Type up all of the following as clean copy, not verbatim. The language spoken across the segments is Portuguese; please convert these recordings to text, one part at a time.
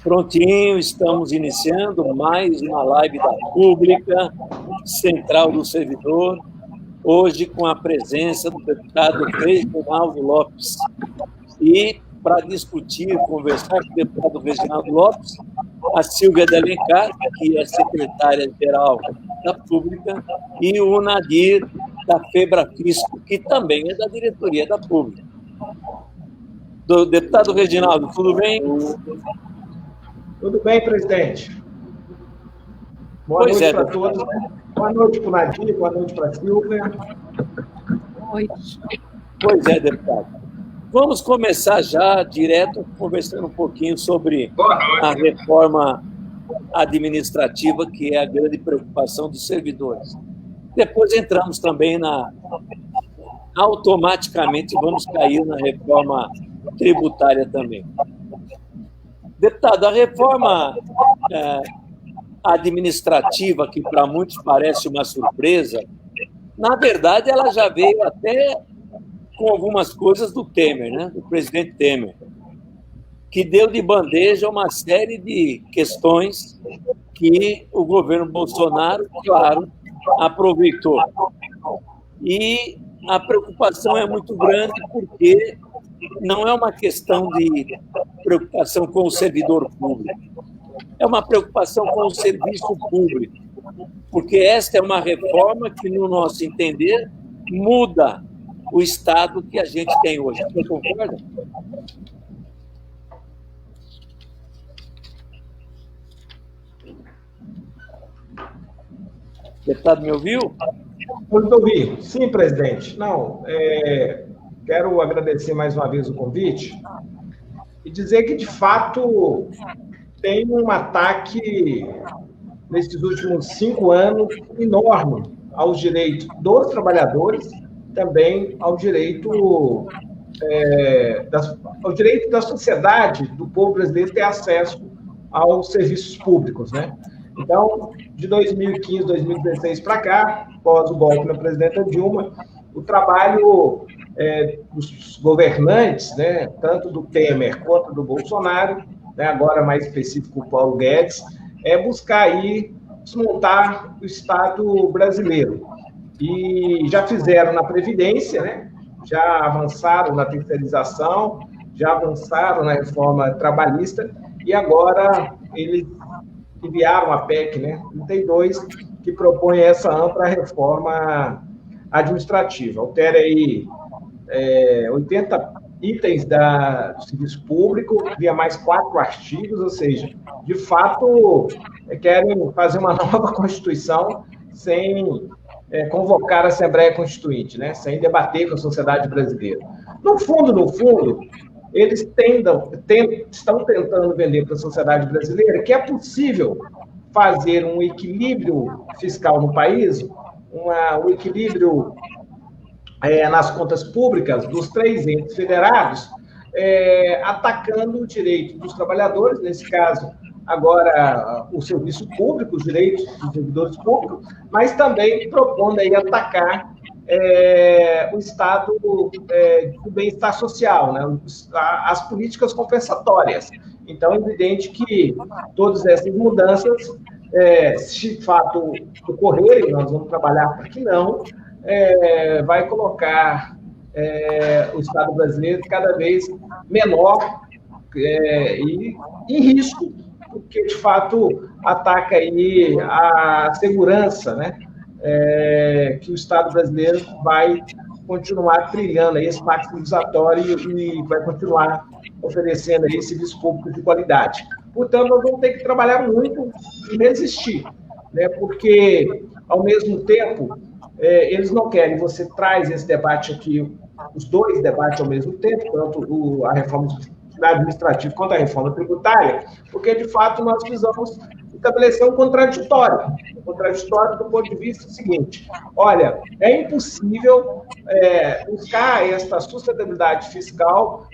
Prontinho, estamos iniciando mais uma live da Pública, Central do Servidor, hoje com a presença do deputado Reginaldo Lopes. E para discutir, conversar com o deputado Reginaldo Lopes, a Silvia de Alencar, que é secretária-geral da Pública, e o Nadir, da Febrafisco, que também é da diretoria da Pública. Deputado Reginaldo, tudo bem? Tudo bem, presidente. Boa noite para todos. Boa noite para o Nadir, boa noite para a Silvia. Pois é, deputado. Vamos começar já direto conversando um pouquinho sobre a reforma administrativa, que é a grande preocupação dos servidores. Depois entramos também automaticamente vamos cair na reforma tributária também. Deputado, a reforma administrativa, que para muitos parece uma surpresa, na verdade ela já veio até com algumas coisas do Temer, né? Do presidente Temer, que deu de bandeja uma série de questões que o governo Bolsonaro, claro, aproveitou. E a preocupação é muito grande porque não é uma questão de preocupação com o servidor público, é uma preocupação com o serviço público, porque esta é uma reforma que, no nosso entender, muda o Estado que a gente tem hoje. Você concorda? Deputado, me ouviu? Eu ouvi. Sim, presidente. Não, quero agradecer mais uma vez o convite e dizer que, de fato, tem um ataque, nesses últimos 5 anos, enorme aos direitos dos trabalhadores, também ao direito da sociedade, do povo brasileiro ter acesso aos serviços públicos, né? Então, de 2015, 2016 para cá, após o golpe na presidenta Dilma, o trabalho dos governantes, né, tanto do Temer quanto do Bolsonaro, né, agora mais específico o Paulo Guedes, é buscar aí desmontar o Estado brasileiro. E já fizeram na Previdência, né, já avançaram na terceirização, já avançaram na reforma trabalhista, e agora eles enviaram a PEC, né, 32, que propõe essa ampla reforma administrativa. Altera aí 80 itens do serviço público, via mais 4 artigos, ou seja, de fato, querem fazer uma nova Constituição sem convocar a Assembleia Constituinte, né, sem debater com a sociedade brasileira. No fundo, eles estão tentando vender para a sociedade brasileira que é possível fazer um equilíbrio fiscal no país, um equilíbrio nas contas públicas dos 3 entes federados, atacando o direito dos trabalhadores, nesse caso, agora o serviço público, os direitos dos servidores públicos, mas também propondo aí atacar o Estado do bem-estar social, né? As políticas compensatórias. Então, é evidente que todas essas mudanças, se de fato ocorrerem, nós vamos trabalhar para que não, vai colocar o Estado brasileiro cada vez menor e em risco, porque, de fato, ataca aí a segurança, né? Que o Estado brasileiro vai continuar trilhando aí esse maximizatório e vai continuar oferecendo aí serviço público de qualidade. Portanto, nós vamos ter que trabalhar muito e resistir, né? Porque, ao mesmo tempo, eles não querem, você traz esse debate aqui, os 2 debates ao mesmo tempo, tanto a reforma administrativa quanto a reforma tributária, porque, de fato, nós precisamos estabelecer um contraditório do ponto de vista seguinte: olha, é impossível buscar essa sustentabilidade fiscal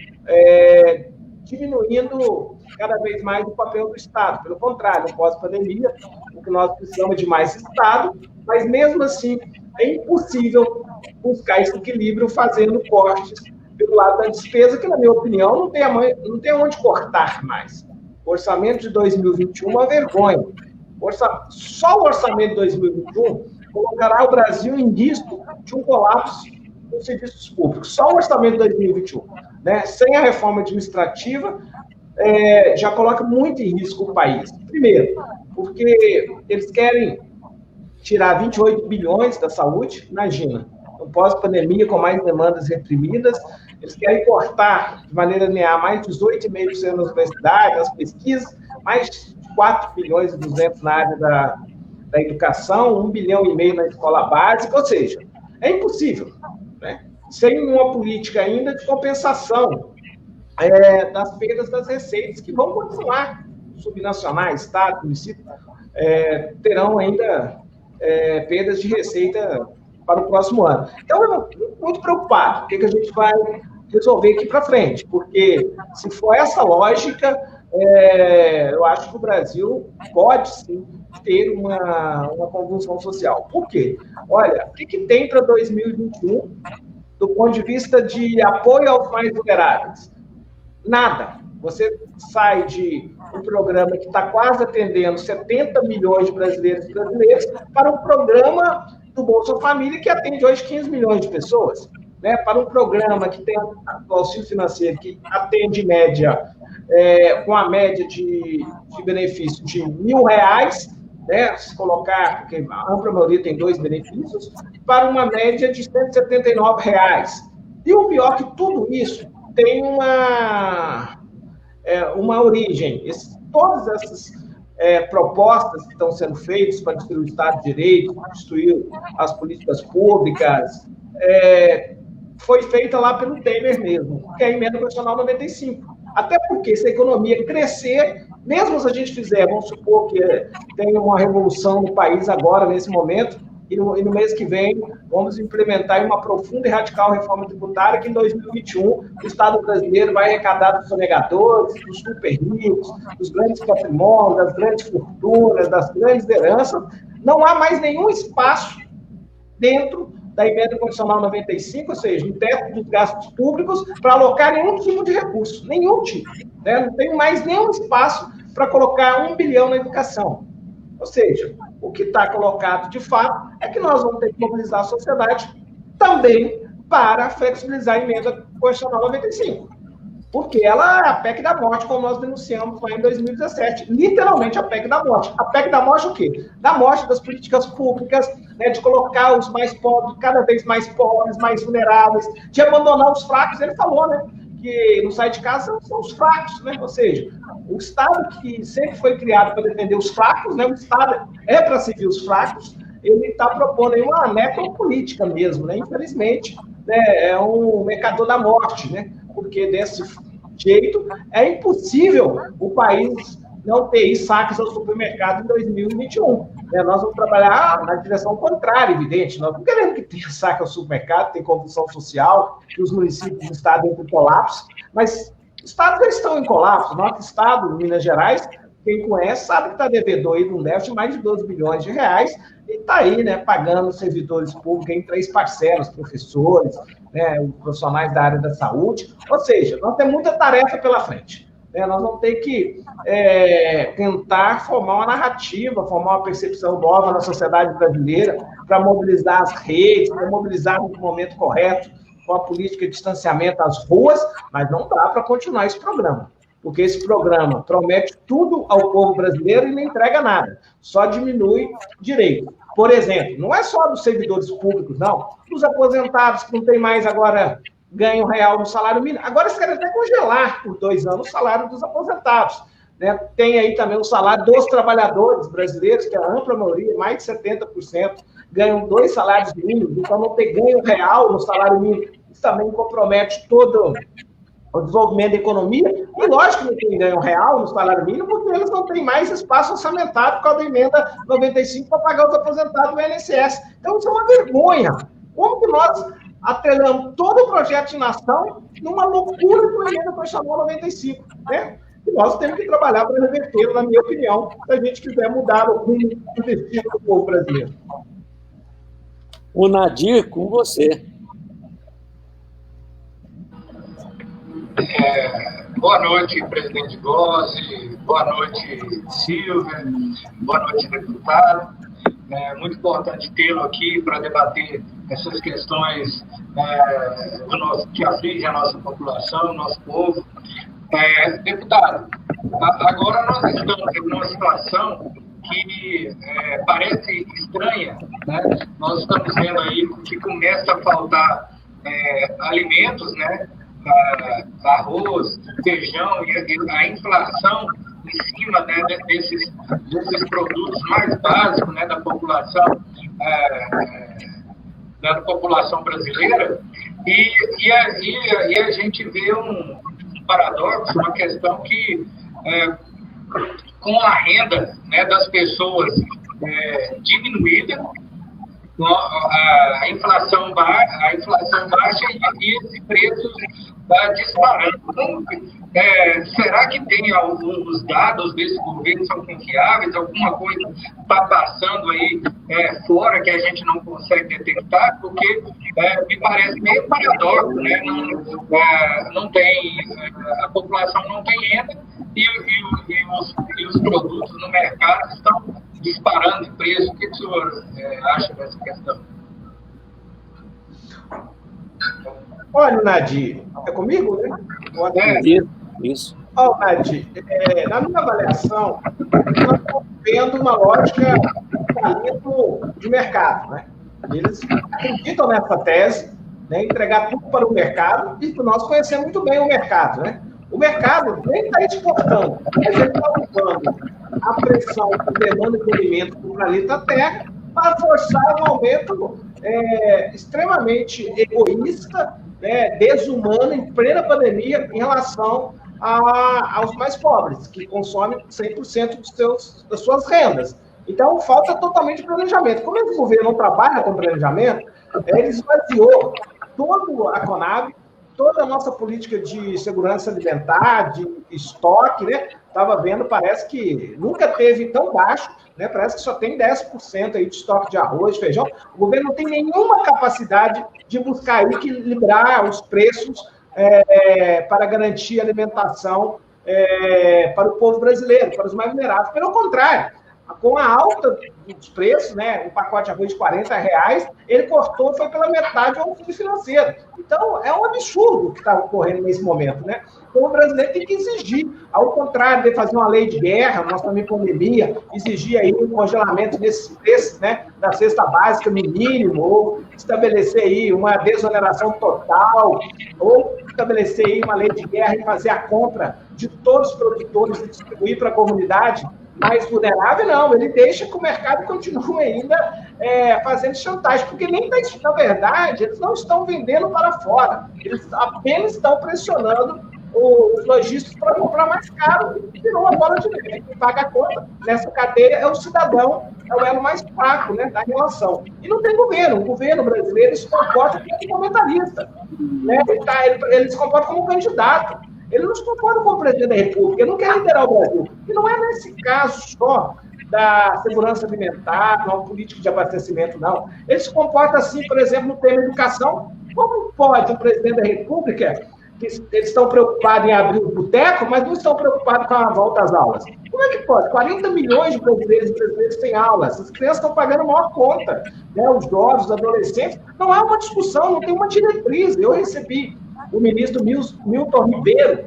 diminuindo cada vez mais o papel do Estado. Pelo contrário, pós-pandemia, o que nós precisamos de mais Estado, mas mesmo assim é impossível buscar esse equilíbrio fazendo cortes pelo lado da despesa, que, na minha opinião, não tem onde cortar mais. O orçamento de 2021 é uma vergonha. Só o orçamento de 2021 colocará o Brasil em risco de um colapso dos serviços públicos. Só o orçamento de 2021. Né? Sem a reforma administrativa, já coloca muito em risco o país. Primeiro, porque eles querem tirar 28 bilhões da saúde, imagina, no pós-pandemia, com mais demandas reprimidas, eles querem cortar de maneira linear mais 18,5% nas universidades, nas pesquisas, mais 4 bilhões e 200 na área da educação, 1,5 bilhão na escola básica, ou seja, é impossível, né? Sem uma política ainda de compensação das perdas das receitas, que vão continuar subnacionais, Estado, município, terão ainda perdas de receita para o próximo ano. Então, eu estou muito preocupado. O que a gente vai resolver aqui para frente? Porque, se for essa lógica, eu acho que o Brasil pode, sim, ter uma convulsão social. Por quê? Olha, o que tem para 2021 do ponto de vista de apoio aos mais vulneráveis? Nada. Você sai de um programa que está quase atendendo 70 milhões de brasileiros e brasileiras para um programa do Bolsa Família que atende hoje 15 milhões de pessoas. Né? Para um programa que tem o auxílio financeiro que atende em média, com a média de benefício de R$1.000, né? Se colocar, porque a ampla maioria tem 2 benefícios, para uma média de R$179. E o pior que tudo isso tem uma origem. Todas essas propostas que estão sendo feitas para destruir o Estado de Direito, destruir as políticas públicas, foi feita lá pelo Temer mesmo, que é a emenda constitucional 95. Até porque, se a economia crescer, mesmo se a gente fizer, vamos supor que tem uma revolução no país agora, nesse momento, e no mês que vem vamos implementar uma profunda e radical reforma tributária que em 2021 o Estado brasileiro vai arrecadar dos sonegadores, dos super ricos, dos grandes patrimônios, das grandes fortunas, das grandes heranças. Não há mais nenhum espaço dentro da emenda constitucional 95, ou seja, no teto dos gastos públicos, para alocar nenhum tipo de recurso, nenhum tipo. Né? Não tem mais nenhum espaço para colocar 1 bilhão na educação. Ou seja, o que está colocado, de fato, é que nós vamos ter que mobilizar a sociedade também para flexibilizar a emenda constitucional 95. Porque ela é a PEC da morte, como nós denunciamos lá em 2017. Literalmente a PEC da morte. A PEC da morte o quê? Da morte das políticas públicas, né, de colocar os mais pobres, cada vez mais pobres, mais vulneráveis, de abandonar os fracos. Ele falou, né? Que não sai de casa são os fracos, né? Ou seja, o Estado que sempre foi criado para defender os fracos, né? O Estado é para servir os fracos, ele está propondo aí uma necropolítica mesmo, né? Infelizmente, né? É um mercador da morte, né? Porque desse jeito é impossível o país não ter saques ao supermercado em 2021. Né? Nós vamos trabalhar na direção contrária, evidente. Nós não queremos que tenha saque ao supermercado, tem convulsão social, que os municípios do estado entrem em colapso, mas os estados já estão em colapso. Nosso estado, Minas Gerais, quem conhece sabe que está devedor aí de um déficit de mais de 12 bilhões de reais e está aí, né, pagando servidores públicos em 3 parcelas, professores, né, profissionais da área da saúde. Ou seja, nós temos muita tarefa pela frente. Nós vamos ter que tentar formar uma narrativa, formar uma percepção nova na sociedade brasileira para mobilizar as redes, para mobilizar no momento correto com a política de distanciamento às ruas, mas não dá para continuar esse programa, porque esse programa promete tudo ao povo brasileiro e não entrega nada, só diminui direito. Por exemplo, não é só dos servidores públicos, não, dos aposentados que não tem mais agora ganho real no salário mínimo. Agora eles querem até congelar por 2 anos o salário dos aposentados. Né? Tem aí também o salário dos trabalhadores brasileiros, que é a ampla maioria, mais de 70%, ganham 2 salários mínimos, então não ter ganho real no salário mínimo. Isso também compromete todo o desenvolvimento da economia. E lógico que não tem ganho real no salário mínimo, porque eles não têm mais espaço orçamentário por causa da emenda 95 para pagar os aposentados do INSS. Então isso é uma vergonha. Como que nós atrelamos todo o projeto de nação numa loucura com a emenda constitucional 95, né? E nós temos que trabalhar para reverter, na minha opinião, se a gente quiser mudar o rumo do destino do povo brasileiro. O Nadir, com você. Boa noite, presidente Gozzi, boa noite, Silvia, boa noite, deputado. É muito importante tê-lo aqui para debater essas questões que afligem a nossa população, o nosso povo. Deputado, agora nós estamos em uma situação que parece estranha, né? Nós estamos vendo aí que começa a faltar alimentos, né? Arroz, feijão e a inflação em cima, né, desses produtos mais básicos, né, da população brasileira, e a gente vê um paradoxo, uma questão que com a renda, né, das pessoas diminuída, a inflação baixa e esse preço está disparando. Será que tem alguns dados desse governo são confiáveis? Alguma coisa está passando aí fora que a gente não consegue detectar? Porque me parece meio paradoxo, né? Não tem, a população não tem renda e os produtos no mercado estão disparando de preço. O que o senhor acha dessa questão? Olha, Nadir, é comigo, né? Isso. Olha, Nadir, na minha avaliação, nós estamos vendo uma lógica de mercado, né? Eles acreditam nessa tese, né? Entregar tudo para o mercado, e nós conhecemos muito bem o mercado, né? O mercado nem está exportando, mas ele está usando a pressão por demanda de alimento do planeta Terra para forçar um aumento extremamente egoísta, desumano, em plena pandemia, em relação aos mais pobres, que consomem 100% das suas rendas. Então, falta totalmente planejamento. Como esse governo não trabalha com planejamento, ele esvaziou toda a Conab, toda a nossa política de segurança alimentar, de estoque, né? Estava vendo, parece que nunca teve tão baixo, né? Parece que só tem 10% aí de estoque de arroz, feijão. O governo não tem nenhuma capacidade de buscar equilibrar os preços para garantir alimentação para o povo brasileiro, para os mais vulneráveis. Pelo contrário, com a alta dos preços, né, um pacote de arroz de R$40, ele cortou, foi pela metade o auxílio financeiro. Então, é um absurdo o que está ocorrendo nesse momento, né? Então, o brasileiro tem que exigir, ao contrário de fazer uma lei de guerra, nós também pandemia, exigir aí um congelamento desses preços, né, da cesta básica no mínimo, ou estabelecer aí uma desoneração total, ou estabelecer aí uma lei de guerra e fazer a compra de todos os produtores e distribuir para a comunidade mais vulnerável, não. Ele deixa que o mercado continue ainda fazendo chantagem, porque nem na verdade, eles não estão vendendo para fora. Eles apenas estão pressionando os lojistas para comprar mais caro e virou uma bola de neve. Quem paga a conta nessa cadeia é o cidadão, é o elo mais fraco, né, da relação. E não tem governo. O governo brasileiro se comporta como comentarista, né? Ele se comporta como candidato. Ele não se comporta como presidente da República, ele não quer liderar o Brasil. E não é nesse caso só da segurança alimentar, não político de abastecimento, não. Ele se comporta assim, por exemplo, no tema educação. Como pode um presidente da República, que eles estão preocupados em abrir o boteco, mas não estão preocupados com a volta às aulas? Como é que pode? 40 milhões de brasileiros e brasileiros sem aulas. As crianças estão pagando a maior conta, né? Os jovens, os adolescentes. Não há uma discussão, não tem uma diretriz. Eu recebi o ministro Milton Ribeiro,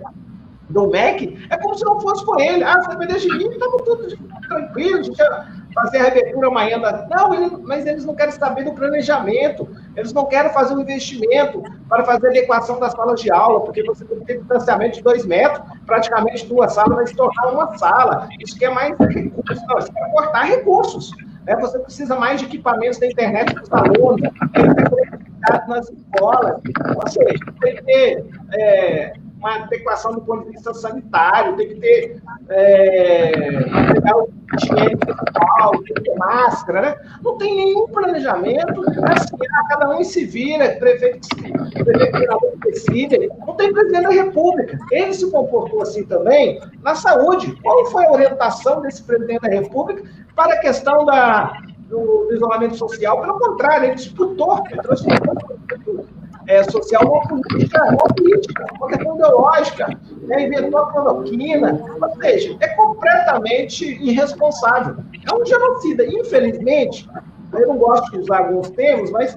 do MEC, é como se não fosse por ele. Se depender de mim, estamos todos tranquilos, a gente ia fazer a reabertura amanhã. Não, mas eles não querem saber do planejamento, eles não querem fazer um investimento para fazer a adequação das salas de aula, porque você tem que ter distanciamento de 2 metros, praticamente 2 salas vai se tornar uma sala. Isso quer mais recursos, não, isso quer cortar recursos. Você precisa mais de equipamentos da internet para os alunos, tem que ter conectividade nas escolas, ou seja, tem que ter uma adequação do ponto de vista sanitário, tem que ter material higiênico pessoal, tem que ter máscara, né? Não tem nenhum planejamento, assim, cada um se vira, prefeito decide, não tem presidente da República. Ele se comportou assim também na saúde. Qual foi a orientação desse presidente da República para a questão do isolamento social? Pelo contrário, ele disputou, ele transformou social uma política, uma questão ideológica. né? Inventou a cloroquina, ou seja, é completamente irresponsável. É um genocida. Infelizmente, eu não gosto de usar alguns termos, mas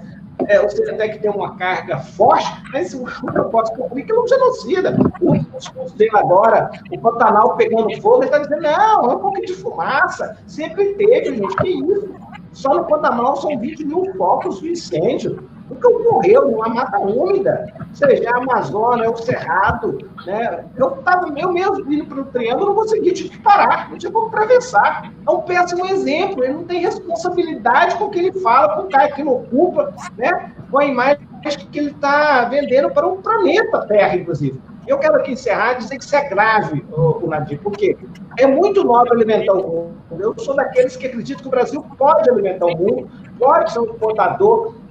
você até que tem uma carga forte, mas o propósito público é um genocida. O discurso dele agora, o Pantanal pegando fogo, ele está dizendo, não, é um pouquinho de fumaça. Sempre teve, gente, que isso? Só no Pantanal são 20 mil focos de incêndio. Nunca ocorreu numa mata úmida, seja a Amazônia, o Cerrado, né? Eu mesmo vindo para o Triângulo, não consegui, tive que parar, não tinha como atravessar. É um péssimo exemplo, ele não tem responsabilidade com o que ele fala, com o cara que não ocupa, né? Com a imagem que ele está vendendo para o planeta Terra, inclusive. Eu quero aqui encerrar e dizer que isso é grave, o Nadir, porque é muito nobre alimentar o mundo. Eu sou daqueles que acreditam que o Brasil pode alimentar o mundo, pode ser um exportador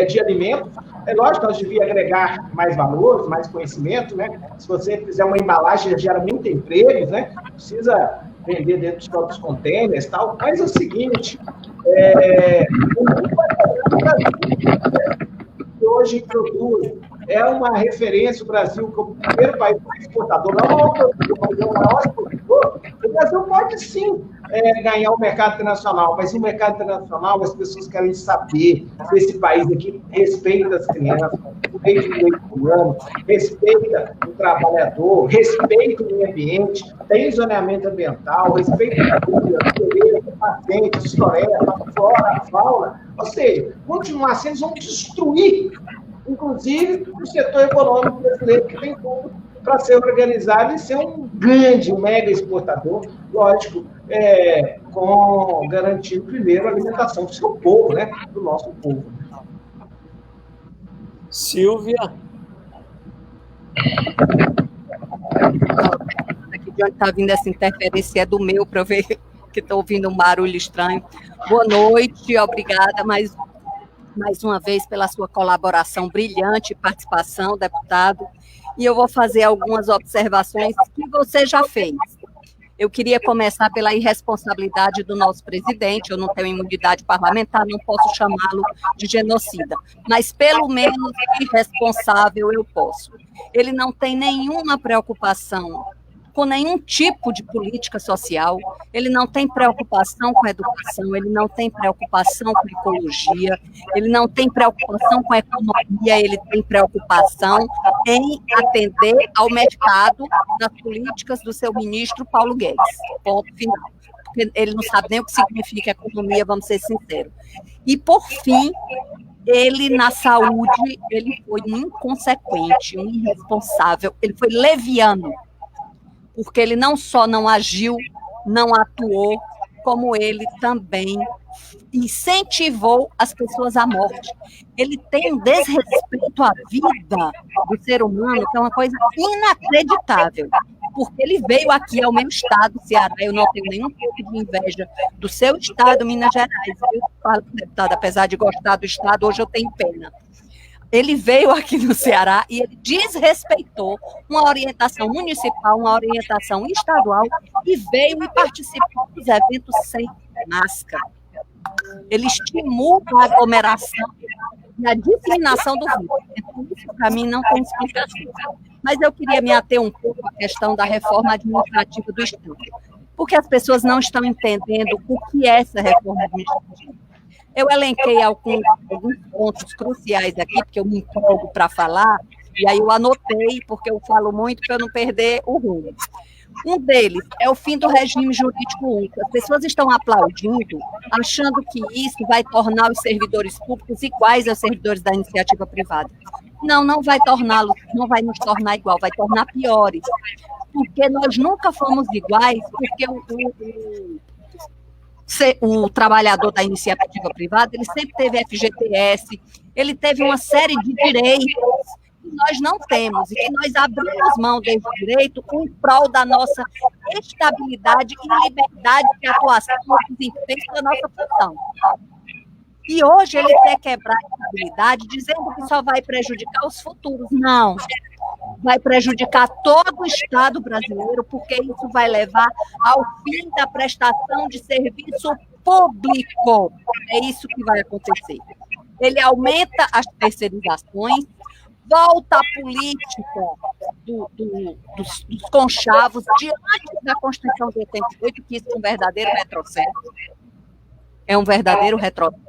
de alimentos. É lógico que nós devíamos agregar mais valores, mais conhecimento, né? Se você fizer uma embalagem, gera muito empregos, né? Precisa vender dentro dos próprios containers e tal. Mas é o seguinte, o Brasil que hoje produz, é uma referência, o Brasil como o primeiro país exportador, não é o maior produtor, mas é o maior exportador. O Brasil pode sim ganhar o mercado internacional, mas o mercado internacional, as pessoas querem saber se esse país aqui respeita as crianças, respeita o direito humano, respeita o trabalhador, respeita o meio ambiente, tem zoneamento ambiental, respeita a cultura, a beleza, a patente, a floresta, a flora, a fauna. Ou seja, continuar assim, eles vão destruir, inclusive, o setor econômico brasileiro, que tem tudo para ser organizado e ser um grande, um mega exportador, lógico, com garantindo primeiro a alimentação do seu povo, né? Do nosso povo. Silvia? Aqui de onde está vindo essa interferência é do meu, para eu ver que estou ouvindo um barulho estranho. Boa noite, obrigada mais uma vez pela sua colaboração brilhante, participação, deputado. E eu vou fazer algumas observações que você já fez. Eu queria começar pela irresponsabilidade do nosso presidente. Eu não tenho imunidade parlamentar, não posso chamá-lo de genocida, mas pelo menos irresponsável eu posso. Ele não tem nenhuma preocupação com nenhum tipo de política social, ele não tem preocupação com educação, ele não tem preocupação com ecologia, ele não tem preocupação com economia, ele tem preocupação em atender ao mercado das políticas do seu ministro Paulo Guedes, ponto final. Porque ele não sabe nem o que significa economia, vamos ser sinceros. E, por fim, ele, na saúde, ele foi um inconsequente, um irresponsável, ele foi leviano, porque ele não só não agiu, não atuou, como ele também incentivou as pessoas à morte. Ele tem um desrespeito à vida do ser humano, que é uma coisa inacreditável, porque ele veio aqui ao meu estado, Ceará, eu não tenho nenhum pouco de inveja do seu estado, Minas Gerais. Eu falo, deputada, apesar de gostar do estado, hoje eu tenho pena. Ele veio aqui no Ceará e ele desrespeitou uma orientação municipal, uma orientação estadual, e veio e participou dos eventos sem máscara. Ele estimula a aglomeração e a disseminação do vírus. Então, isso, para mim, não tem explicação. Mas eu queria me ater um pouco à questão da reforma administrativa do Estado, porque as pessoas não estão entendendo o que é essa reforma administrativa. Eu elenquei alguns pontos cruciais aqui, porque eu me empolgo para falar, e aí eu anotei, porque eu falo muito para eu não perder o rumo. Um deles é o fim do regime jurídico único. As pessoas estão aplaudindo, achando que isso vai tornar os servidores públicos iguais aos servidores da iniciativa privada. Não, não vai torná-los, não vai nos tornar igual, vai tornar piores. Porque nós nunca fomos iguais, porque o trabalhador da iniciativa privada, ele sempre teve FGTS, ele teve uma série de direitos que nós não temos, e que nós abrimos mão desse direito em prol da nossa estabilidade e liberdade de atuação no desempenho da nossa função. E hoje ele quer quebrar a estabilidade, dizendo que só vai prejudicar os futuros. Não, vai prejudicar todo o Estado brasileiro, porque isso vai levar ao fim da prestação de serviço público. É isso que vai acontecer. Ele aumenta as terceirizações, volta à política dos conchavos diante da Constituição de 88, que isso é um verdadeiro retrocesso. É um verdadeiro retrocesso.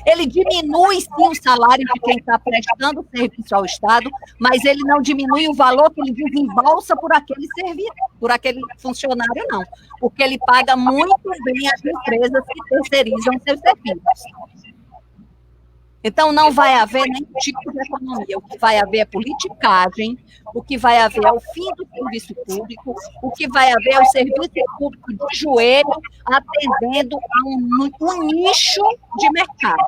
Ele diminui, sim, o salário de quem está prestando serviço ao Estado, mas ele não diminui o valor que ele desembolsa por aquele serviço, por aquele funcionário, não. Porque ele paga muito bem as empresas que terceirizam seus serviços. Então, não vai haver nenhum tipo de economia. O que vai haver é politicagem, o que vai haver é o fim do serviço público, o que vai haver é o serviço público de joelho atendendo a um nicho de mercado.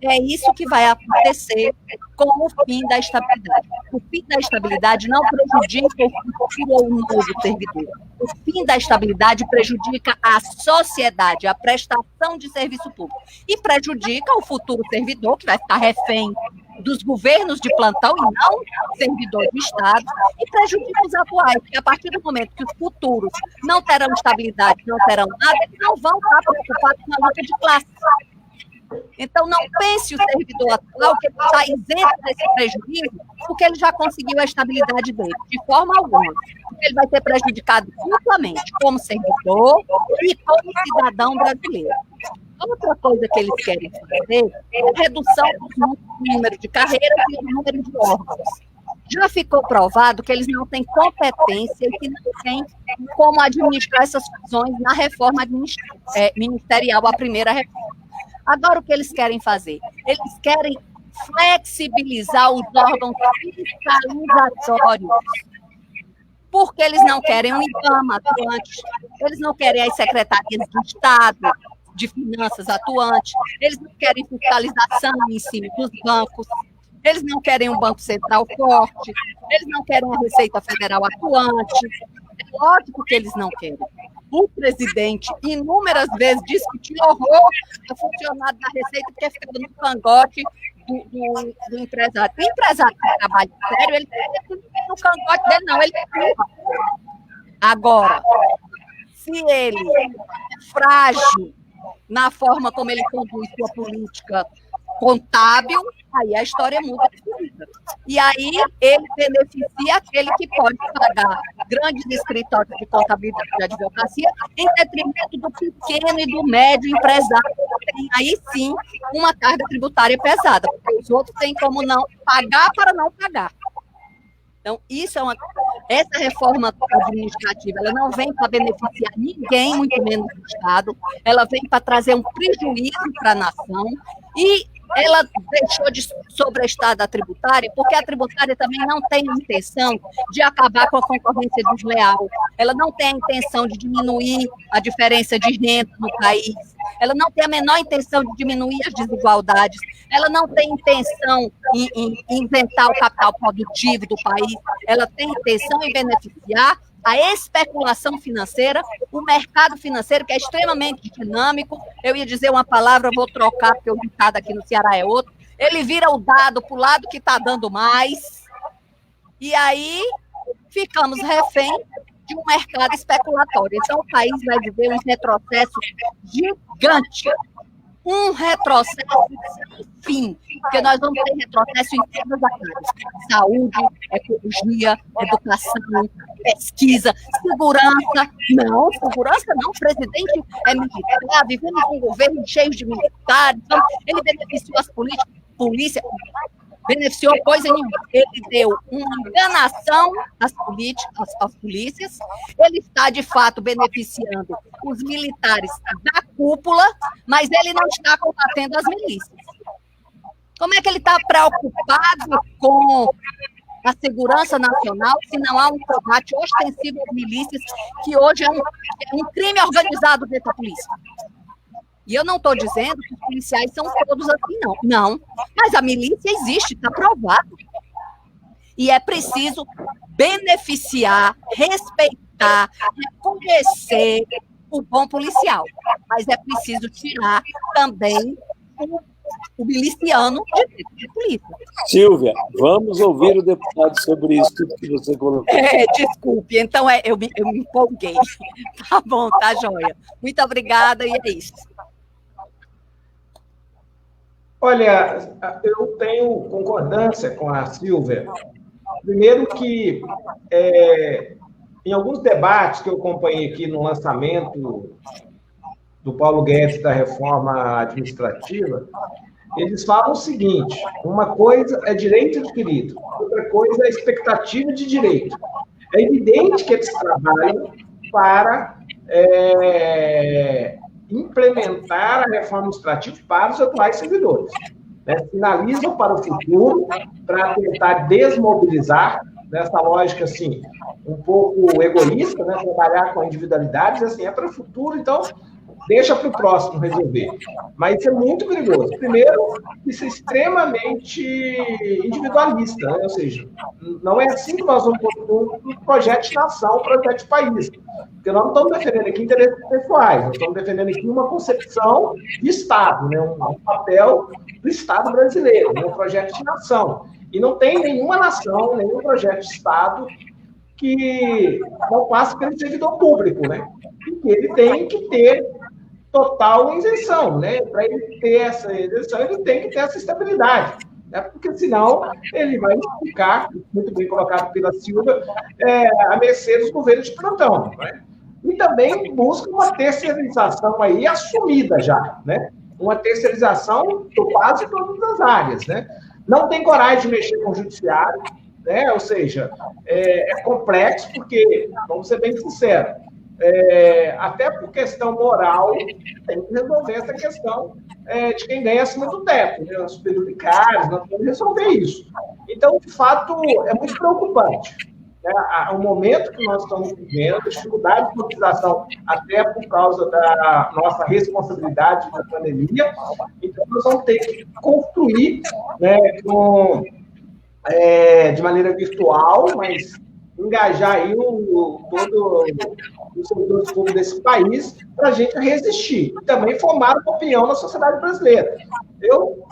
É isso que vai acontecer com o fim da estabilidade. O fim da estabilidade não prejudica o futuro ou o novo servidor. O fim da estabilidade prejudica a sociedade, a prestação de serviço público. E prejudica o futuro servidor, que vai ficar refém dos governos de plantão e não servidor de Estado, e prejudica os atuais, porque a partir do momento que os futuros não terão estabilidade, não terão nada, eles não vão estar preocupados com a luta de classe. Então, não pense o servidor atual que ele está isento desse prejuízo, porque ele já conseguiu a estabilidade dele, de forma alguma. Porque ele vai ser prejudicado duplamente, como servidor e como cidadão brasileiro. Outra coisa que eles querem fazer é a redução do número de carreiras e do número de órgãos. Já ficou provado que eles não têm competência e que não têm como administrar essas funções na reforma ministerial, a primeira reforma. Agora, o que eles querem fazer? Eles querem flexibilizar os órgãos fiscalizatórios, porque eles não querem um IBAMA atuante, eles não querem as secretarias do Estado de Finanças atuantes, eles não querem fiscalização em cima dos bancos, eles não querem um Banco Central forte, eles não querem a Receita Federal atuante. É lógico que eles não querem. O presidente, inúmeras vezes, disse que tinha horror a funcionário da Receita, porque ficava no cangote do empresário. O empresário que trabalha sério, ele não fica no cangote dele, não, ele fica. Agora, se ele é frágil na forma como ele conduz sua política contábil, aí a história muda de figura. E aí ele beneficia aquele que pode pagar grandes escritórios de contabilidade e de advocacia em detrimento do pequeno e do médio empresário, que tem aí sim uma carga tributária pesada, porque os outros têm como não pagar para não pagar. Então, essa reforma administrativa, ela não vem para beneficiar ninguém, muito menos o Estado, ela vem para trazer um prejuízo para a nação e ela deixou de sobrestar da tributária, porque a tributária também não tem a intenção de acabar com a concorrência desleal, ela não tem a intenção de diminuir a diferença de renda no país, ela não tem a menor intenção de diminuir as desigualdades, ela não tem intenção em inventar o capital produtivo do país, ela tem intenção em beneficiar a especulação financeira, o mercado financeiro, que é extremamente dinâmico. Eu ia dizer uma palavra, vou trocar, porque o ditado aqui no Ceará é outro. Ele vira o dado para o lado que está dando mais, e aí ficamos refém de um mercado especulatório. Então, o país vai viver um retrocesso gigante, um retrocesso sem fim, porque nós vamos ter retrocesso em todas as áreas: saúde, ecologia, educação, pesquisa, segurança. Não, segurança não, o presidente é militar, vivemos um governo cheio de militares, então ele beneficiou as polícia, beneficiou coisa nenhuma. Ele deu uma enganação às polícias, ele está, de fato, beneficiando os militares da cúpula, mas ele não está combatendo as milícias. Como é que ele está preocupado com a segurança nacional se não há um combate ostensivo às milícias, que hoje é um crime organizado dentro da polícia? E eu não estou dizendo que os policiais são todos assim, não. Não. Mas a milícia existe, está provado. E é preciso beneficiar, respeitar, reconhecer o bom policial. Mas é preciso tirar também o miliciano de dentro da polícia. Silvia, vamos ouvir o deputado sobre isso tudo que você colocou. Desculpe, então eu me empolguei. Tá bom, tá joia. Muito obrigada e é isso. Olha, eu tenho concordância com a Silvia. Primeiro que, em alguns debates que eu acompanhei aqui no lançamento do Paulo Guedes da reforma administrativa, eles falam o seguinte: uma coisa é direito adquirido, outra coisa é expectativa de direito. É evidente que eles trabalham para implementar a reforma administrativa para os atuais servidores. Né? Sinalizam para o futuro, para tentar desmobilizar, nessa lógica assim, um pouco egoísta, né? Trabalhar com individualidades, assim, é para o futuro, então deixa para o próximo resolver. Mas isso é muito perigoso. Primeiro, isso é extremamente individualista, né? Ou seja, não é assim que nós vamos construir um projeto de nação, um projeto de país. Porque nós não estamos defendendo aqui interesses pessoais, nós estamos defendendo aqui uma concepção de Estado, né? Um papel do Estado brasileiro, né? Um projeto de nação. E não tem nenhuma nação, nenhum projeto de Estado que não passe pelo servidor público, né? E ele tem que ter total isenção, né? Para ele ter essa isenção, ele tem que ter essa estabilidade, né? Porque senão ele vai ficar, muito bem colocado pela Silvia, à mercê dos governos de plantão, né? E também busca uma terceirização aí assumida já, né? Uma terceirização de quase todas as áreas, né? Não tem coragem de mexer com o judiciário, né? Ou seja, é complexo, porque, vamos ser bem sinceros, até por questão moral, tem que resolver essa questão de quem ganha acima do teto, né? Os perjudicários, nós temos que resolver isso. Então, de fato, é muito preocupante. Né? O momento que nós estamos vivendo, a dificuldade de mobilização, até por causa da nossa responsabilidade na pandemia, então nós vamos ter que construir, né, de maneira virtual, mas engajar aí todo os servidores públicos desse país para a gente resistir. E também formar uma opinião na sociedade brasileira. Eu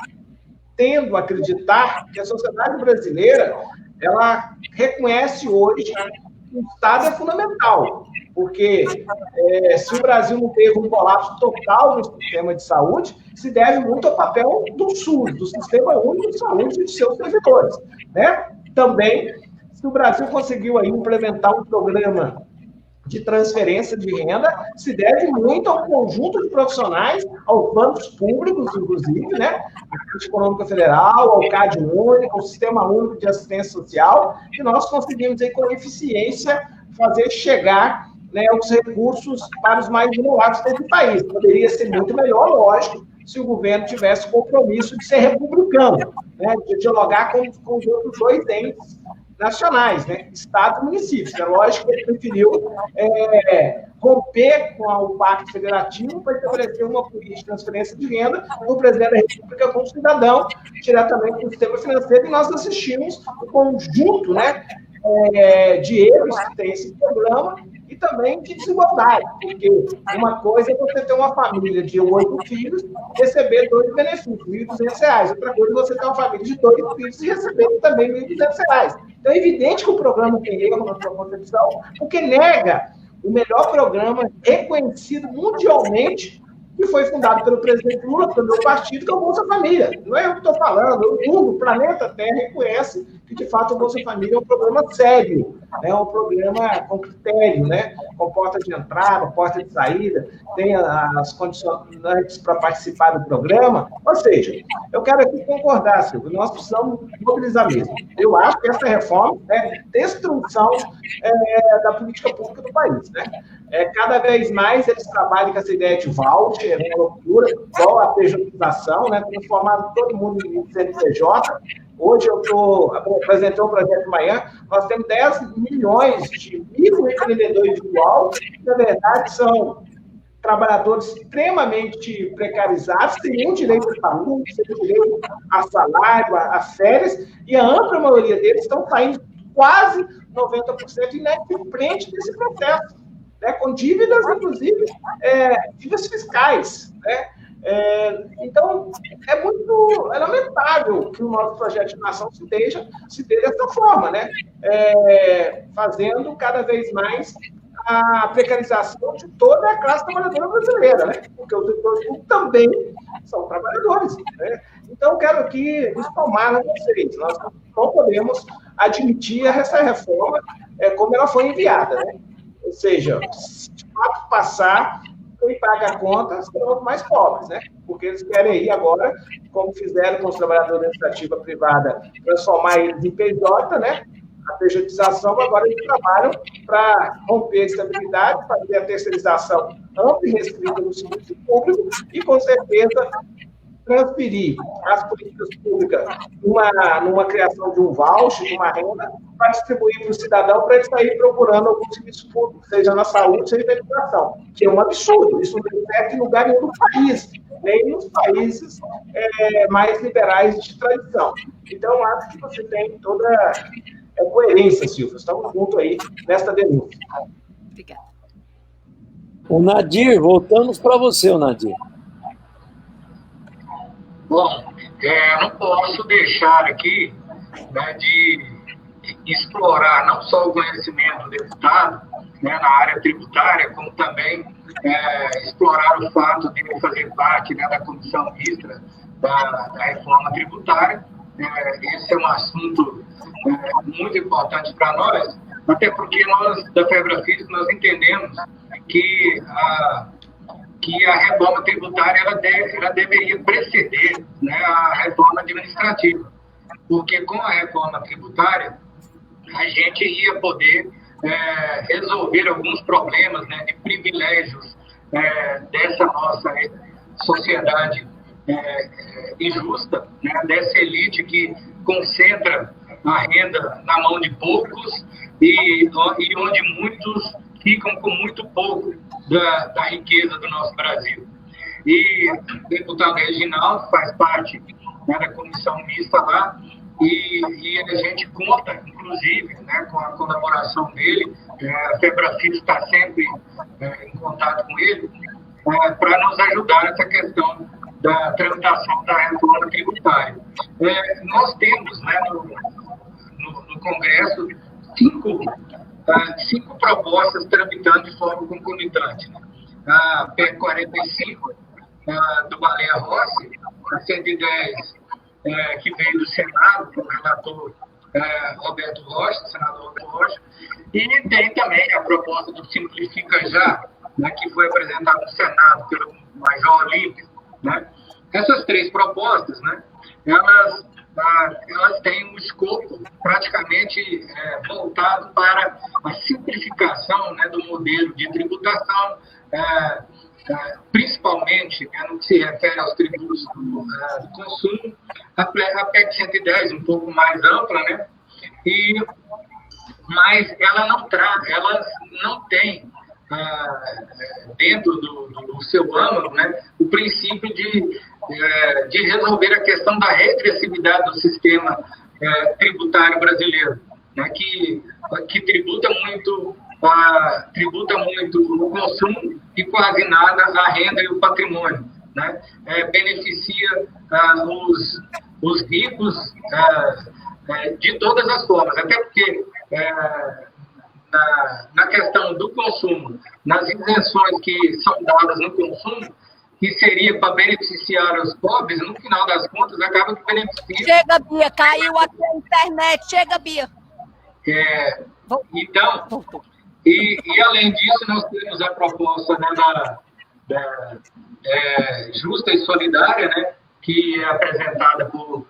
tendo a acreditar que a sociedade brasileira, ela reconhece hoje que o Estado é fundamental, porque se o Brasil não teve um colapso total no sistema de saúde, se deve muito ao papel do SUS, do Sistema Único de Saúde e de seus servidores, né? Também, se o Brasil conseguiu aí implementar um programa de transferência de renda, se deve muito ao conjunto de profissionais, aos bancos públicos, inclusive, né? A Caixa Econômica Federal, ao CAD Único, ao Sistema Único de Assistência Social, que nós conseguimos aí, com eficiência, fazer chegar, né, os recursos para os mais vulneráveis desse país. Poderia ser muito melhor, lógico, se o governo tivesse compromisso de ser republicano, né, de dialogar com os outros dois entes nacionais, né, Estado e municípios. É lógico que ele preferiu romper com o Pacto Federativo para estabelecer uma política de transferência de renda do presidente da República com o cidadão, diretamente do sistema financeiro, e nós assistimos o conjunto, né, de erros que tem esse programa e também de desigualdade, porque uma coisa é você ter uma família de 8 filhos receber 2 benefícios, R$ 1.200. Outra coisa é você ter uma família de 2 filhos e receber também R$ 1.200. Então, é evidente que o programa tem erro na sua concepção, porque nega o melhor programa reconhecido mundialmente, que foi fundado pelo presidente Lula, pelo meu partido, que é o Bolsa Família. Não é eu que estou falando, o mundo, o planeta Terra reconhece que, de fato, o Bolsa Família é um programa sério, né? É um programa com critério, né? Com porta de entrada, porta de saída, tem as condicionantes para participar do programa. Ou seja, eu quero aqui concordar, Silvio, nós precisamos mobilizar mesmo. Eu acho que essa reforma é destruição da política pública do país, né? Cada vez mais eles trabalham com essa ideia de voucher, é uma loucura, igual a pejotização, né? Transformando todo mundo em CNPJ. Hoje eu apresentei um projeto de manhã, nós temos 10 milhões de microempreendedores individual, que, na verdade, são trabalhadores extremamente precarizados, têm nenhum direito à saúde, têm direito a salário, a férias, e a ampla maioria deles estão saindo quase 90% inadimplente desse processo, né, com dívidas, inclusive, dívidas fiscais, né? Então, é lamentável que o nosso projeto de nação se dê dessa forma, né? Fazendo cada vez mais a precarização de toda a classe trabalhadora brasileira, né? Porque os servidores públicos também são trabalhadores, né? Então, quero aqui informar a vocês, nós não podemos admitir essa reforma como ela foi enviada, né? Ou seja, se de fato passar, quem paga a conta serão os mais pobres, né? Porque eles querem ir agora, como fizeram com os trabalhadores da iniciativa privada, transformar eles em PJ, né? A pejotização, agora eles trabalham para romper a estabilidade, fazer a terceirização ampla e restrita do serviço público e, com certeza, transferir as políticas públicas numa criação de um voucher, de uma renda, para distribuir para o cidadão, para ele sair procurando algum serviço público, seja na saúde, seja na educação, que é um absurdo. Isso não tem certo em lugar nenhum do país, nem nos países mais liberais de tradição. Então, acho que você tem toda a coerência, Silvio. Estamos juntos aí nesta denúncia. Obrigada. O Nadir, voltamos para você, Nadir. Bom, não posso deixar aqui, né, de explorar não só o conhecimento do deputado, né, na área tributária, como também explorar o fato de ele fazer parte, né, da comissão mista da reforma tributária. Esse é um assunto muito importante para nós, até porque nós, da FEBRAFIS, nós entendemos que a reforma tributária ela deveria preceder, né, a reforma administrativa, porque com a reforma tributária a gente ia poder resolver alguns problemas, né, de privilégios dessa nossa sociedade injusta, né, dessa elite que concentra a renda na mão de poucos e onde muitos ficam com muito pouco da riqueza do nosso Brasil. E o deputado Reginaldo faz parte, né, da comissão mista lá, e a gente conta, inclusive, né, com a colaboração dele. A FEBRAFIS está sempre em contato com ele para nos ajudar nessa questão da tramitação da reforma tributária. Nós temos, né, no Congresso cinco propostas tramitando de forma concomitante. A PEC 45, do Baleia Rossi, a 110, que veio do Senado, com o relator Roberto Rocha, senador Roberto Rocha, e tem também a proposta do Simplifica Já, né, que foi apresentada no Senado pelo Major Olímpio, né? Essas três propostas, né, elas têm um escopo praticamente voltado para a simplificação, né, do modelo de tributação, principalmente, né, no que se refere aos tributos do consumo. A PEC 110 um pouco mais ampla, né, mas ela não tem dentro do seu âmbito, né, o princípio de resolver a questão da regressividade do sistema tributário brasileiro, né, que tributa muito o consumo e quase nada a renda e o patrimônio, né, beneficia os ricos de todas as formas, até porque na questão do consumo, nas isenções que são dadas no consumo, que seria para beneficiar os pobres, no final das contas, acaba que beneficia. Chega, Bia, caiu aqui a internet. Chega, Bia. Então, e além disso, nós temos a proposta, né, da justa e solidária, né, que é apresentada por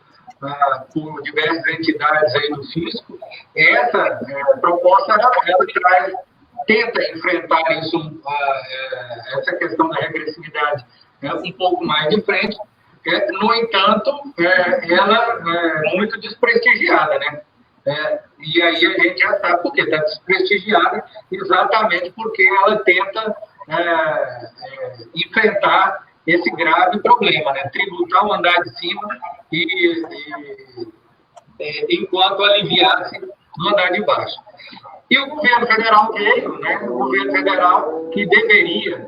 diversas entidades aí do fisco. Essa proposta, ela tenta enfrentar essa questão da regressividade um pouco mais de frente. No entanto, ela é muito desprestigiada, né? E aí a gente já sabe por que está desprestigiada, exatamente porque ela tenta enfrentar esse grave problema, né? Tributar o andar de cima enquanto aliviasse no andar de baixo. E o governo federal veio, né? O governo federal que deveria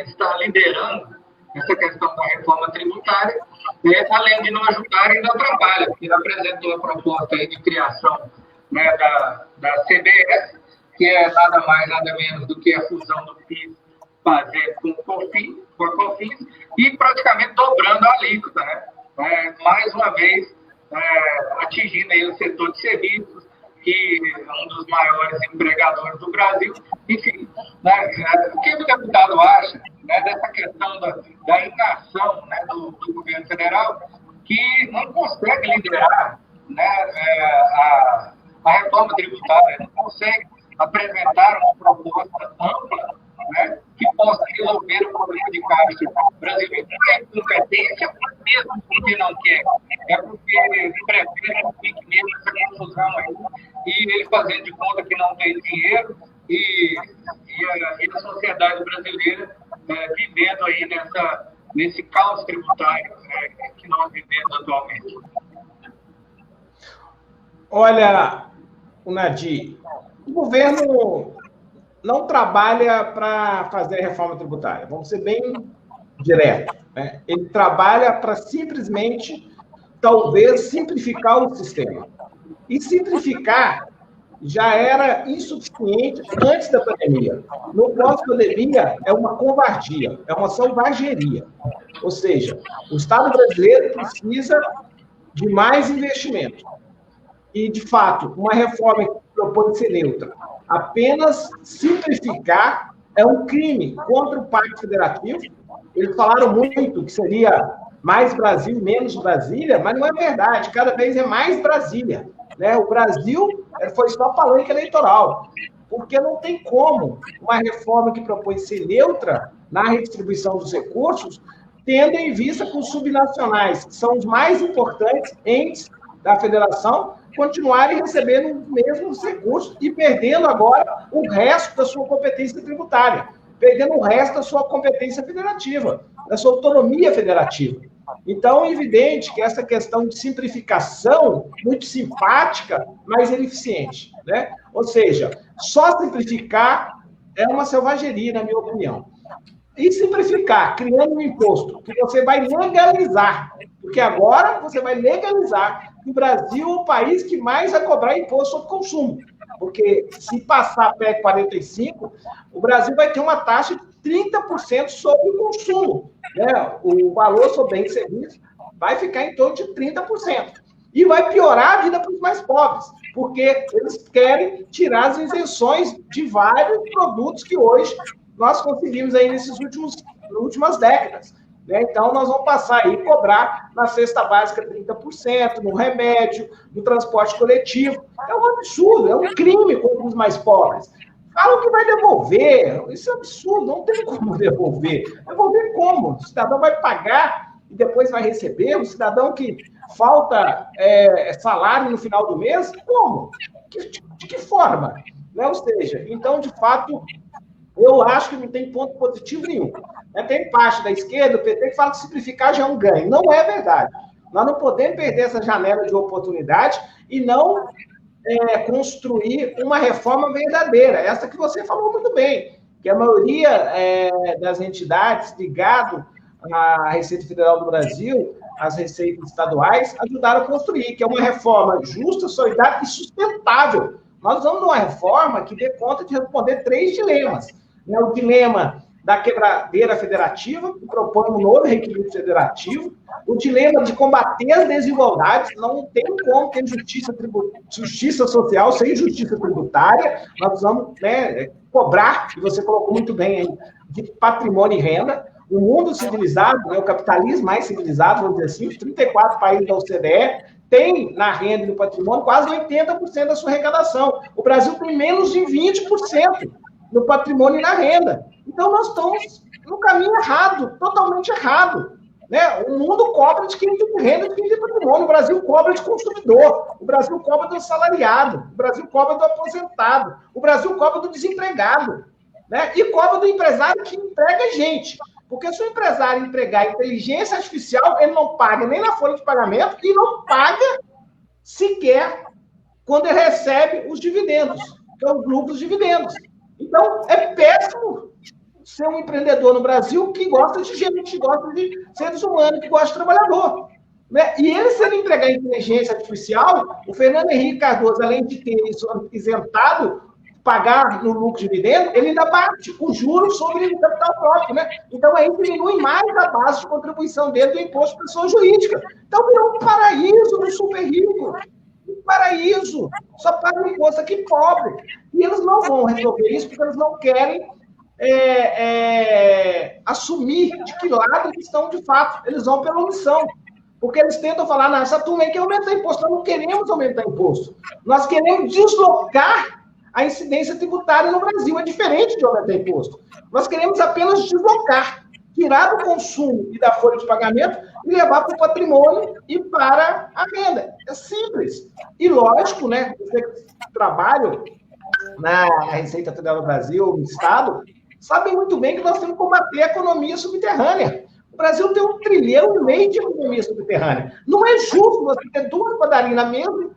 estar liderando essa questão da reforma tributária, além de não ajudar, ainda atrapalha, porque ele apresentou a proposta aí de criação, né, da CBS, que é nada mais, nada menos do que a fusão do PIS fazer com a COFINS, e praticamente dobrando a alíquota, né? Mais uma vez, atingindo aí o setor de serviços, que é um dos maiores empregadores do Brasil. Enfim, o que o deputado acha, né, dessa questão da inação, né, do governo federal, que não consegue liderar, né, a reforma tributária, não consegue apresentar uma proposta ampla, né, que possa resolver o problema de caixa brasileiro? Não é incompetência, mesmo porque não quer, é porque prefere que fique mesmo essa confusão aí, e ele fazendo de conta que não tem dinheiro, e a sociedade brasileira vivendo aí nesse caos tributário que nós vivemos atualmente. Olha, Nadir, o governo não trabalha para fazer a reforma tributária. Vamos ser bem direto, né? Ele trabalha para simplesmente, talvez, simplificar o sistema. E simplificar já era insuficiente antes da pandemia. No pós-pandemia, é uma covardia, é uma selvageria. Ou seja, o Estado brasileiro precisa de mais investimento. E, de fato, uma reforma que propõe ser neutra, apenas simplificar, é um crime contra o Pacto Federativo. Eles falaram muito que seria mais Brasil, menos Brasília, mas não é verdade, cada vez é mais Brasília, né? O Brasil foi só palanque eleitoral, porque não tem como uma reforma que propõe ser neutra na redistribuição dos recursos, tendo em vista que os subnacionais, que são os mais importantes entes da federação, continuarem recebendo os mesmos recursos e perdendo agora o resto da sua competência tributária, perdendo o resto da sua competência federativa, da sua autonomia federativa. Então, é evidente que essa questão de simplificação, muito simpática, mas ineficiente, né? Ou seja, só simplificar é uma selvageria, na minha opinião. E simplificar, criando um imposto que você vai legalizar, porque agora você vai legalizar que o Brasil é o país que mais vai cobrar imposto sobre consumo. Porque se passar a PEC 45, o Brasil vai ter uma taxa de 30% sobre o consumo, né? O valor sobre bens e serviços vai ficar em torno de 30%. E vai piorar a vida para os mais pobres, porque eles querem tirar as isenções de vários produtos que hoje nós conseguimos aí nas últimas décadas, né? Então, nós vamos passar aí a cobrar na cesta básica 30%, no remédio, no transporte coletivo. É um absurdo, é um crime contra os mais pobres. Falam que vai devolver, isso é absurdo, não tem como devolver. Devolver como? O cidadão vai pagar e depois vai receber? O cidadão que falta salário no final do mês? Como? De que forma? Né? Ou seja, então, de fato, eu acho que não tem ponto positivo nenhum. Tem parte da esquerda, o PT, que fala que simplificar já é um ganho. Não é verdade. Nós não podemos perder essa janela de oportunidade e não construir uma reforma verdadeira. Essa que você falou muito bem, que a maioria das entidades ligadas à Receita Federal do Brasil, as receitas estaduais, ajudaram a construir, que é uma reforma justa, solidária e sustentável. Nós vamos numa reforma que dê conta de responder 3 dilemas. O dilema da quebradeira federativa, que propõe um novo reequilíbrio federativo, o dilema de combater as desigualdades, não tem como ter justiça social sem justiça tributária, nós vamos cobrar, que você colocou muito bem aí, de patrimônio e renda. O mundo civilizado, o capitalismo mais civilizado, vamos dizer assim, os 34 países da OCDE, tem na renda e no patrimônio quase 80% da sua arrecadação. O Brasil tem menos de 20% no patrimônio e na renda. Então, nós estamos no caminho errado, totalmente errado. Né? O mundo cobra de quem tem renda e quem tem patrimônio. O Brasil cobra de consumidor. O Brasil cobra do assalariado. O Brasil cobra do aposentado. O Brasil cobra do desempregado. Né? E cobra do empresário que emprega gente. Porque se o empresário entregar inteligência artificial, ele não paga nem na folha de pagamento e não paga sequer quando ele recebe os dividendos, que é o lucro dos dividendos. Então, é péssimo ser um empreendedor no Brasil que gosta de gente, que gosta de seres humanos, que gosta de trabalhador. Né? E ele, se ele entregar inteligência artificial, o Fernando Henrique Cardoso, além de ter isentado pagar no lucro dividendo, ele ainda bate o juros sobre o capital próprio, né? Então, aí diminui mais a base de contribuição dele do imposto de pessoa jurídica. Então, virou um paraíso do super rico. Um paraíso. Só paga imposto aqui pobre. E eles não vão resolver isso porque eles não querem assumir de que lado eles estão de fato. Eles vão pela omissão. Porque eles tentam falar, não, essa turma aí quer aumentar imposto. Nós não queremos aumentar imposto. Nós queremos deslocar a incidência tributária no Brasil. É diferente de aumentar imposto. Nós queremos apenas deslocar, tirar do consumo e da folha de pagamento e levar para o patrimônio e para a renda. É simples. E lógico, né? Você que trabalha na Receita Federal do Brasil, no Estado, sabem muito bem que nós temos que combater a economia subterrânea. O Brasil tem 1,5 trilhão de economia subterrânea. Não é justo você ter 2 padarias na mesma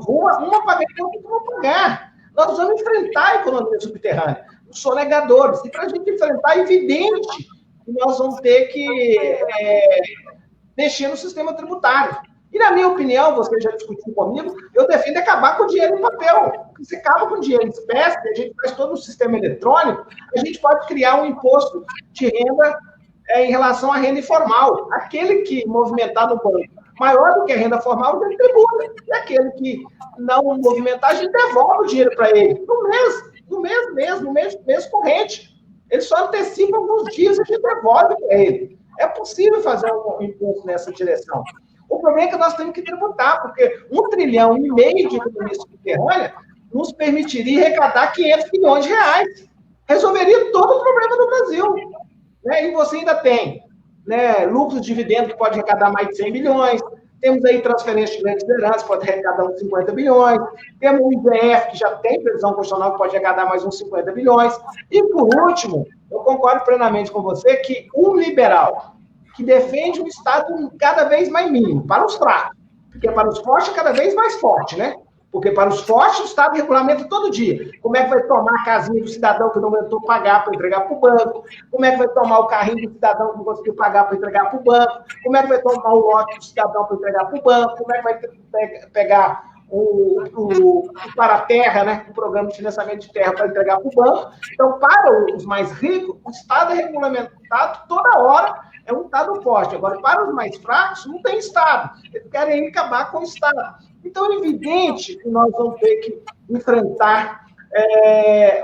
rua, uma pagar e outra não pagar. Nós vamos enfrentar a economia subterrânea, os sonegadores. E para a gente enfrentar, é evidente que nós vamos ter que mexer no sistema tributário. E, na minha opinião, você já discutiu comigo, eu defendo acabar com o dinheiro em papel. Porque se acaba com o dinheiro em espécie, a gente faz todo o sistema eletrônico, a gente pode criar um imposto de renda em relação à renda informal. Aquele que movimentar no banco maior do que a renda formal, ele tributa. E aquele que não movimentar, a gente devolve o dinheiro para ele. No mês corrente. Ele só antecipa alguns dias e a gente devolve para ele. É possível fazer um imposto nessa direção. O problema é que nós temos que tributar, porque 1,5 trilhão de economia subterrânea nos permitiria arrecadar 500 bilhões de reais. Resolveria todo o problema do Brasil. Né? E você ainda tem, né, lucros de dividendos que pode arrecadar mais de 100 bilhões, temos aí transferência de grandes heranças, pode arrecadar uns 50 bilhões, temos o IVF, que já tem previsão constitucional, que pode arrecadar mais uns 50 bilhões, e por último, eu concordo plenamente com você que um liberal que defende um Estado cada vez mais mínimo, para os fracos, porque para os fortes é cada vez mais forte, né? Porque para os fortes o Estado regulamenta todo dia. Como é que vai tomar a casinha do cidadão que não aguentou pagar para entregar para o banco? Como é que vai tomar o carrinho do cidadão que não conseguiu pagar para entregar para o banco? Como é que vai tomar o lote do cidadão para entregar para o banco? Como é que vai pegar o para-terra, né? O programa de financiamento de terra para entregar para o banco? Então, para os mais ricos, o Estado é regulamentado toda hora. É um Estado forte. Agora, para os mais fracos, não tem Estado. Eles querem acabar com o Estado. Então, é evidente que nós vamos ter que enfrentar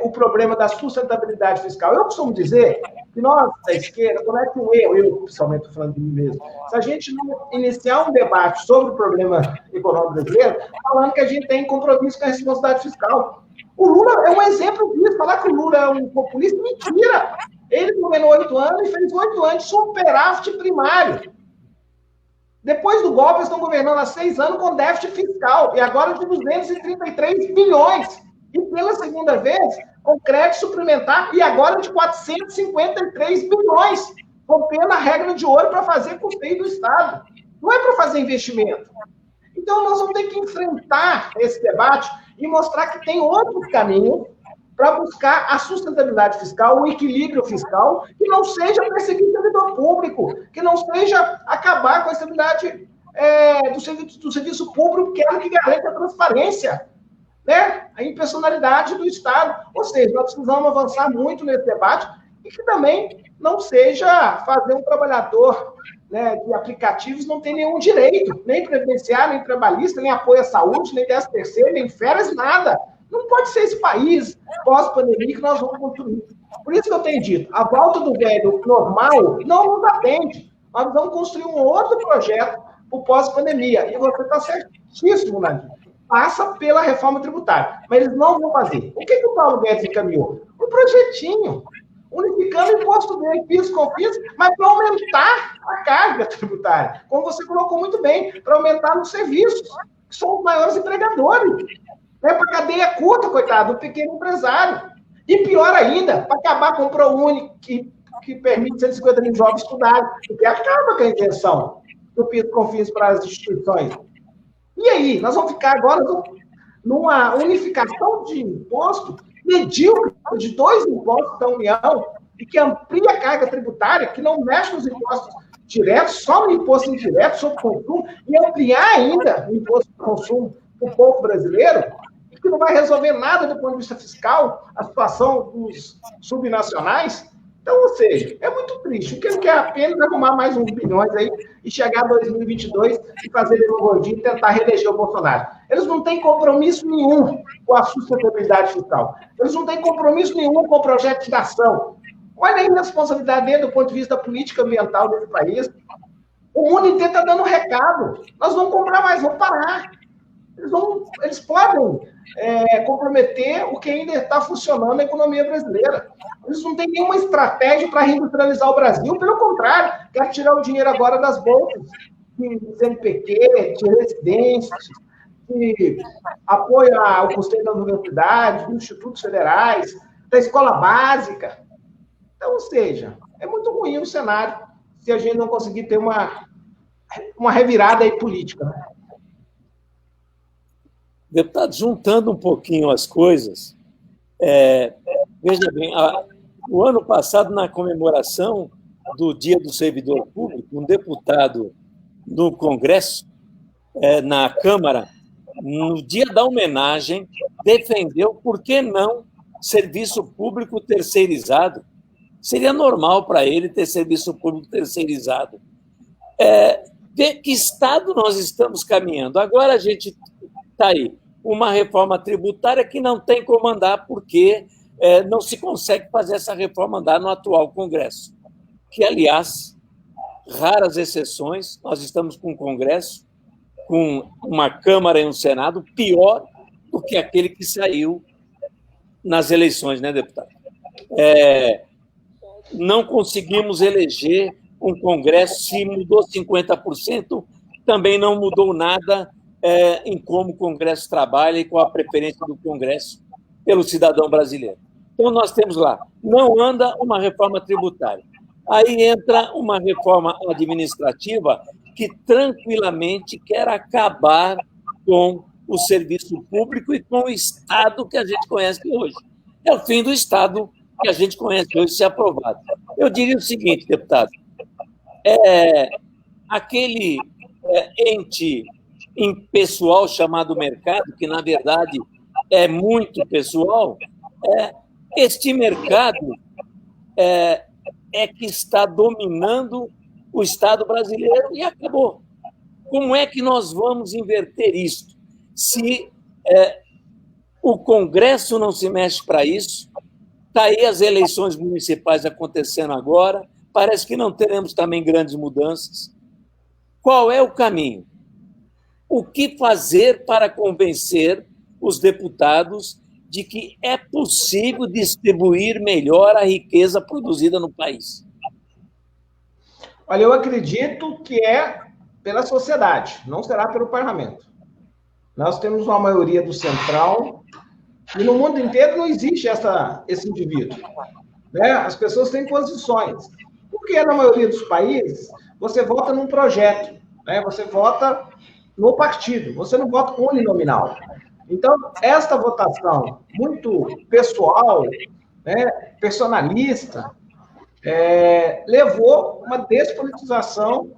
o problema da sustentabilidade fiscal. Eu costumo dizer que nós, da esquerda, comete um erro, eu, principalmente, estou falando de mim mesmo, se a gente não iniciar um debate sobre o problema econômico brasileiro, falando que a gente tem compromisso com a responsabilidade fiscal. O Lula é um exemplo disso. Falar que o Lula é um populista, mentira! Ele governou 8 anos e fez 8 anos de superávit primário. Depois do golpe, eles estão governando há 6 anos com déficit fiscal, e agora de 233 bilhões. E pela segunda vez, com crédito suplementar, e agora de 453 bilhões, rompendo a regra de ouro para fazer custeio do Estado. Não é para fazer investimento. Então, nós vamos ter que enfrentar esse debate e mostrar que tem outros caminhos para buscar a sustentabilidade fiscal, o equilíbrio fiscal, que não seja perseguir o servidor público, que não seja acabar com a estabilidade do serviço público, que é o que garante a transparência, né? A impessoalidade do Estado. Ou seja, nós precisamos avançar muito nesse debate e que também não seja fazer um trabalhador, né, de aplicativos não tem nenhum direito, nem previdenciário, nem trabalhista, nem apoio à saúde, nem 13º, nem férias, nada. Não pode ser esse país pós-pandemia que nós vamos construir. Por isso que eu tenho dito, a volta do velho normal não nos atende. Nós vamos construir um outro projeto para o pós-pandemia. E você está certíssimo, Nadir. Passa pela reforma tributária. Mas eles não vão fazer. O que o Paulo Guedes encaminhou? Um projetinho, unificando o imposto dele, PIS, COFINS, mas para aumentar a carga tributária. Como você colocou muito bem, para aumentar nos serviços, que são os maiores empregadores. Para a cadeia curta, coitado, do pequeno empresário. E pior ainda, para acabar com o ProUni, que permite 150 mil jovens estudarem, porque acaba com a intenção do PIS COFINS para as instituições. E aí, nós vamos ficar agora numa unificação de imposto medíocre de 2 impostos da União e que amplia a carga tributária, que não mexe nos impostos diretos, só no imposto indireto sobre consumo, e ampliar ainda o imposto de consumo para o povo brasileiro. que não vai resolver nada do ponto de vista fiscal, a situação dos subnacionais. Então, ou seja, é muito triste. O que ele quer apenas é arrumar mais uns bilhões aí e chegar a 2022 e fazer demagogia e tentar reeleger o Bolsonaro. Eles não têm compromisso nenhum com a sustentabilidade fiscal. Eles não têm compromisso nenhum com o projeto de nação. Olha a irresponsabilidade dele do ponto de vista da política ambiental desse país. O mundo inteiro está dando recado. Nós vamos comprar mais, vamos parar. Eles podem comprometer o que ainda está funcionando na economia brasileira. Eles não têm nenhuma estratégia para reindustrializar o Brasil, pelo contrário, quer tirar o dinheiro agora das bolsas, de CNPq, de residências, de apoio ao custeio das universidades, dos institutos federais, da escola básica. Então, ou seja, é muito ruim o cenário se a gente não conseguir ter uma revirada aí política, né? Deputado, juntando um pouquinho as coisas, veja bem, o ano passado, na comemoração do Dia do Servidor Público, um deputado do Congresso, na Câmara, no dia da homenagem, defendeu, por que não, serviço público terceirizado. Seria normal para ele ter serviço público terceirizado. De que estado nós estamos caminhando? Agora a gente está aí. Uma reforma tributária que não tem como andar, porque não se consegue fazer essa reforma andar no atual Congresso. Que, aliás, raras exceções, nós estamos com um Congresso, com uma Câmara e um Senado pior do que aquele que saiu nas eleições, né, deputado? Não conseguimos eleger um Congresso, se mudou 50%, também não mudou nada em como o Congresso trabalha e qual a preferência do Congresso pelo cidadão brasileiro. Então, nós temos lá, não anda uma reforma tributária. Aí entra uma reforma administrativa que tranquilamente quer acabar com o serviço público e com o Estado que a gente conhece hoje. É o fim do Estado que a gente conhece hoje, se aprovado. Eu diria o seguinte, deputado, aquele ente impessoal chamado mercado, que, na verdade, é muito pessoal, este mercado que está dominando o Estado brasileiro e acabou. Como é que nós vamos inverter isso? Se o Congresso não se mexe para isso, está aí as eleições municipais acontecendo agora, parece que não teremos também grandes mudanças. Qual é o caminho? O que fazer para convencer os deputados de que é possível distribuir melhor a riqueza produzida no país? Olha, eu acredito que é pela sociedade, não será pelo parlamento. Nós temos uma maioria do Centrão e no mundo inteiro não existe esse indivíduo, né? As pessoas têm posições. Porque na maioria dos países, você vota num projeto, né? Você vota no partido, você não vota uninominal. Então, esta votação muito pessoal, né, personalista, levou uma despolitização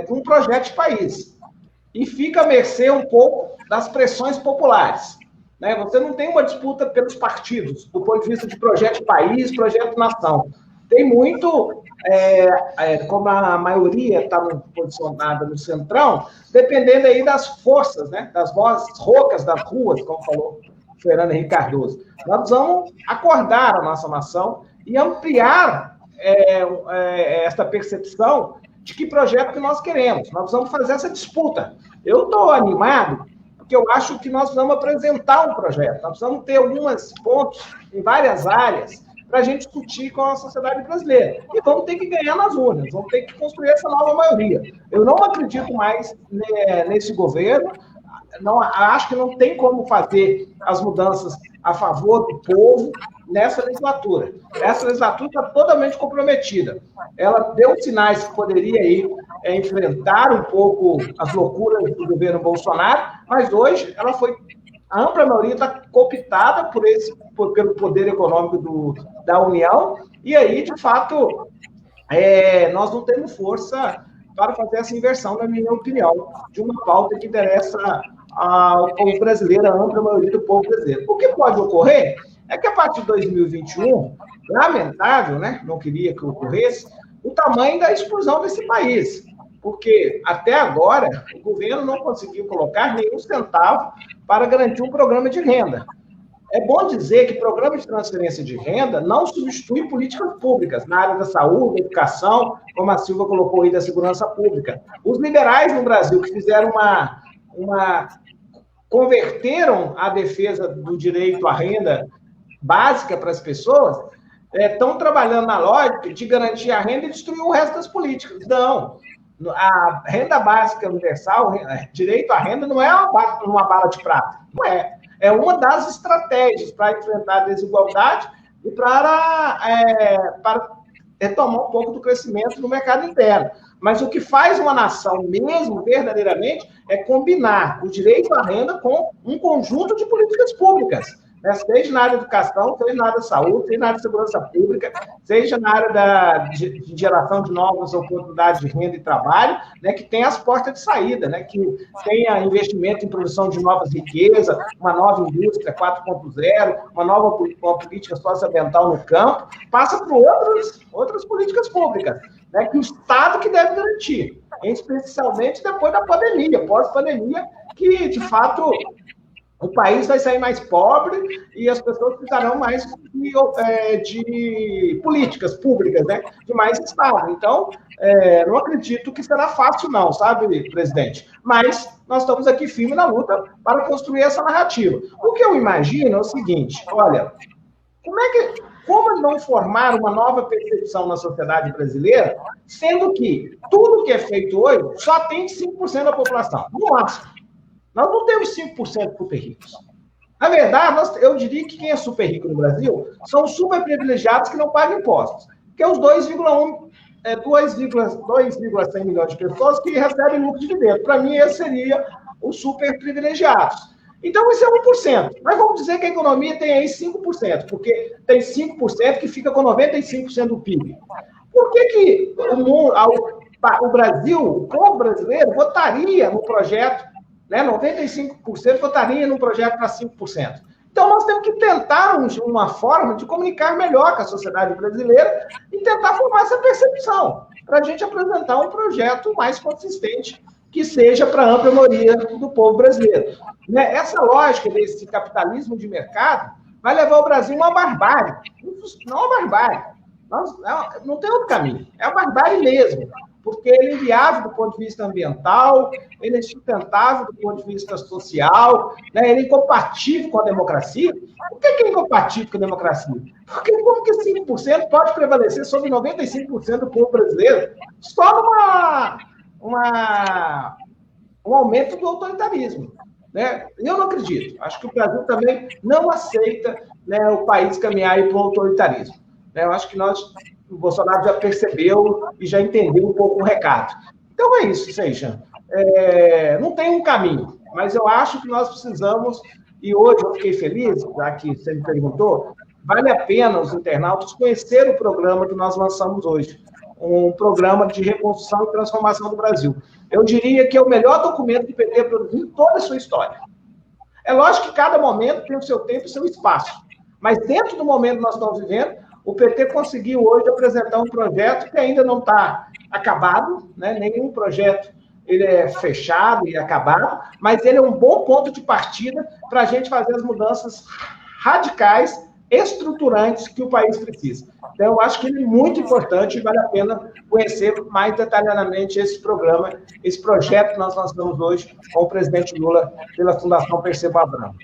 de um projeto de país. E fica a mercê um pouco das pressões populares, né? Você não tem uma disputa pelos partidos, do ponto de vista de projeto de país, projeto de nação. Tem muito, como a maioria está posicionada no Centrão, dependendo aí das forças, né, das vozes roucas das ruas, como falou o Fernando Henrique Cardoso. Nós vamos acordar a nossa nação e ampliar essa percepção de que projeto que nós queremos. Nós vamos fazer essa disputa. Eu estou animado, porque eu acho que nós vamos apresentar um projeto. Nós vamos ter alguns pontos em várias áreas para a gente discutir com a sociedade brasileira. E vamos ter que ganhar nas urnas, vamos ter que construir essa nova maioria. Eu não acredito mais nesse governo, acho que não tem como fazer as mudanças a favor do povo nessa legislatura. Essa legislatura está totalmente comprometida. Ela deu sinais que poderia enfrentar um pouco as loucuras do governo Bolsonaro, mas hoje a ampla maioria está cooptada pelo poder econômico da União, e aí, de fato, nós não temos força para fazer essa inversão, na minha opinião, de uma pauta que interessa ao povo brasileiro, a ampla maioria do povo brasileiro. O que pode ocorrer é que, a partir de 2021, lamentável, né? Não queria que ocorresse, o tamanho da exclusão desse país. Porque, até agora, o governo não conseguiu colocar nenhum centavo para garantir um programa de renda. É bom dizer que programa de transferência de renda não substitui políticas públicas na área da saúde, da educação, como a Silva colocou aí, da segurança pública. Os liberais no Brasil que fizeram converteram a defesa do direito à renda básica para as pessoas, estão trabalhando na lógica de garantir a renda e destruir o resto das políticas. Não. A renda básica universal, direito à renda, não é uma bala de prata. Não é. É uma das estratégias para enfrentar a desigualdade e para retomar um pouco do crescimento no mercado interno. Mas o que faz uma nação mesmo, verdadeiramente, é combinar o direito à renda com um conjunto de políticas públicas, né? Seja na área da educação, seja na área da saúde, seja na área da segurança pública, seja na área de geração de novas oportunidades de renda e trabalho, né? Que tem as portas de saída, né? Que tenha investimento em produção de novas riquezas, uma nova indústria 4.0, uma política socioambiental no campo, passa por outras políticas públicas, né? Que o Estado que deve garantir, especialmente depois da pandemia, pós-pandemia, que, de fato, o país vai sair mais pobre e as pessoas precisarão mais de políticas públicas, né? De mais Estado. Então, não acredito que será fácil, não, sabe, presidente? Mas nós estamos aqui firme na luta para construir essa narrativa. O que eu imagino é o seguinte, olha, como não formar uma nova percepção na sociedade brasileira, sendo que tudo que é feito hoje só atende 5% da população, no máximo. Nós não temos 5% super ricos. Na verdade, eu diria que quem é super rico no Brasil são os super privilegiados que não pagam impostos, que é os 2,1 milhões de pessoas que recebem lucro de dividendo. Para mim, esse seria os super privilegiados. Então, isso é 1%. Mas vamos dizer que a economia tem aí 5%, porque tem 5% que fica com 95% do PIB. Por que o Brasil, o povo brasileiro, votaria no projeto, né? 95% votaria num projeto para 5%. Então, nós temos que tentar uma forma de comunicar melhor com a sociedade brasileira e tentar formar essa percepção, para a gente apresentar um projeto mais consistente que seja para a ampla maioria do povo brasileiro. Né? Essa lógica desse capitalismo de mercado vai levar o Brasil a uma barbárie. Não uma barbárie. Não tem outro caminho. É a barbárie mesmo. Porque ele é inviável do ponto de vista ambiental, ele é sustentável do ponto de vista social, né? Ele é incompatível com a democracia. Por que é incompatível com a democracia? Porque como que 5% pode prevalecer sobre 95% do povo brasileiro só um aumento do autoritarismo? Né? Eu não acredito. Acho que o Brasil também não aceita, né, o país caminhar para o autoritarismo. Eu acho que o Bolsonaro já percebeu e já entendeu um pouco o recado. Então é isso, Seixas. Não tem um caminho, mas eu acho que nós precisamos, e hoje eu fiquei feliz, já que você me perguntou, vale a pena os internautas conhecer o programa que nós lançamos hoje, um programa de reconstrução e transformação do Brasil. Eu diria que é o melhor documento que o PT produziu em toda a sua história. É lógico que cada momento tem o seu tempo e o seu espaço, mas dentro do momento que nós estamos vivendo, o PT conseguiu hoje apresentar um projeto que ainda não está acabado, né? Nenhum projeto ele é fechado e acabado, mas ele é um bom ponto de partida para a gente fazer as mudanças radicais, estruturantes que o país precisa. Então, eu acho que ele é muito importante e vale a pena conhecer mais detalhadamente esse programa, esse projeto que nós lançamos hoje com o presidente Lula pela Fundação Perceba Abramo.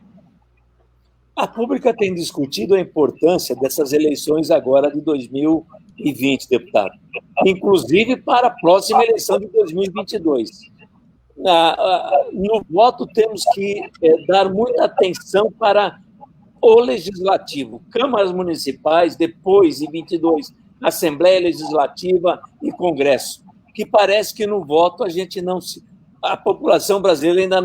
A pública tem discutido a importância dessas eleições agora de 2020, deputado, inclusive para a próxima eleição de 2022. No voto, temos que dar muita atenção para o legislativo, câmaras municipais, depois, em 22, Assembleia Legislativa e Congresso, que parece que no voto a população brasileira ainda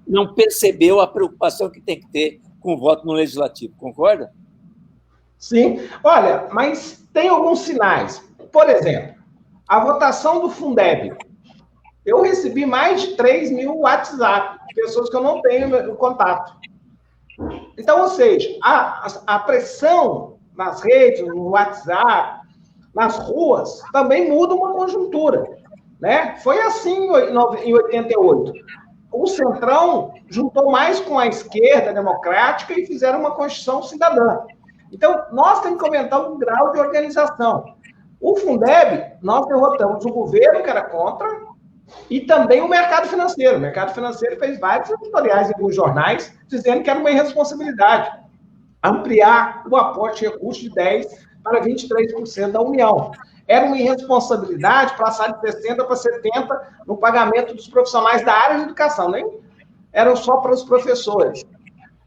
não percebeu a preocupação que tem que ter com o voto no Legislativo, concorda? Sim. Olha, mas tem alguns sinais. Por exemplo, a votação do Fundeb, Eu recebi mais de 3 mil WhatsApp, pessoas que eu não tenho contato. Então, ou seja, a pressão nas redes, no WhatsApp, nas ruas, também muda uma conjuntura, né? Foi assim em 88. O Centrão juntou mais com a esquerda democrática e fizeram uma Constituição cidadã. Então, nós temos que aumentar o grau de organização. O Fundeb, nós derrotamos o governo, que era contra, e também o mercado financeiro. O mercado financeiro fez vários editoriais em alguns jornais, dizendo que era uma irresponsabilidade ampliar o aporte de recursos de 10% para 23% da União. Era uma irresponsabilidade passar de 60% para 70% no pagamento dos profissionais da área de educação, nem eram só para os professores.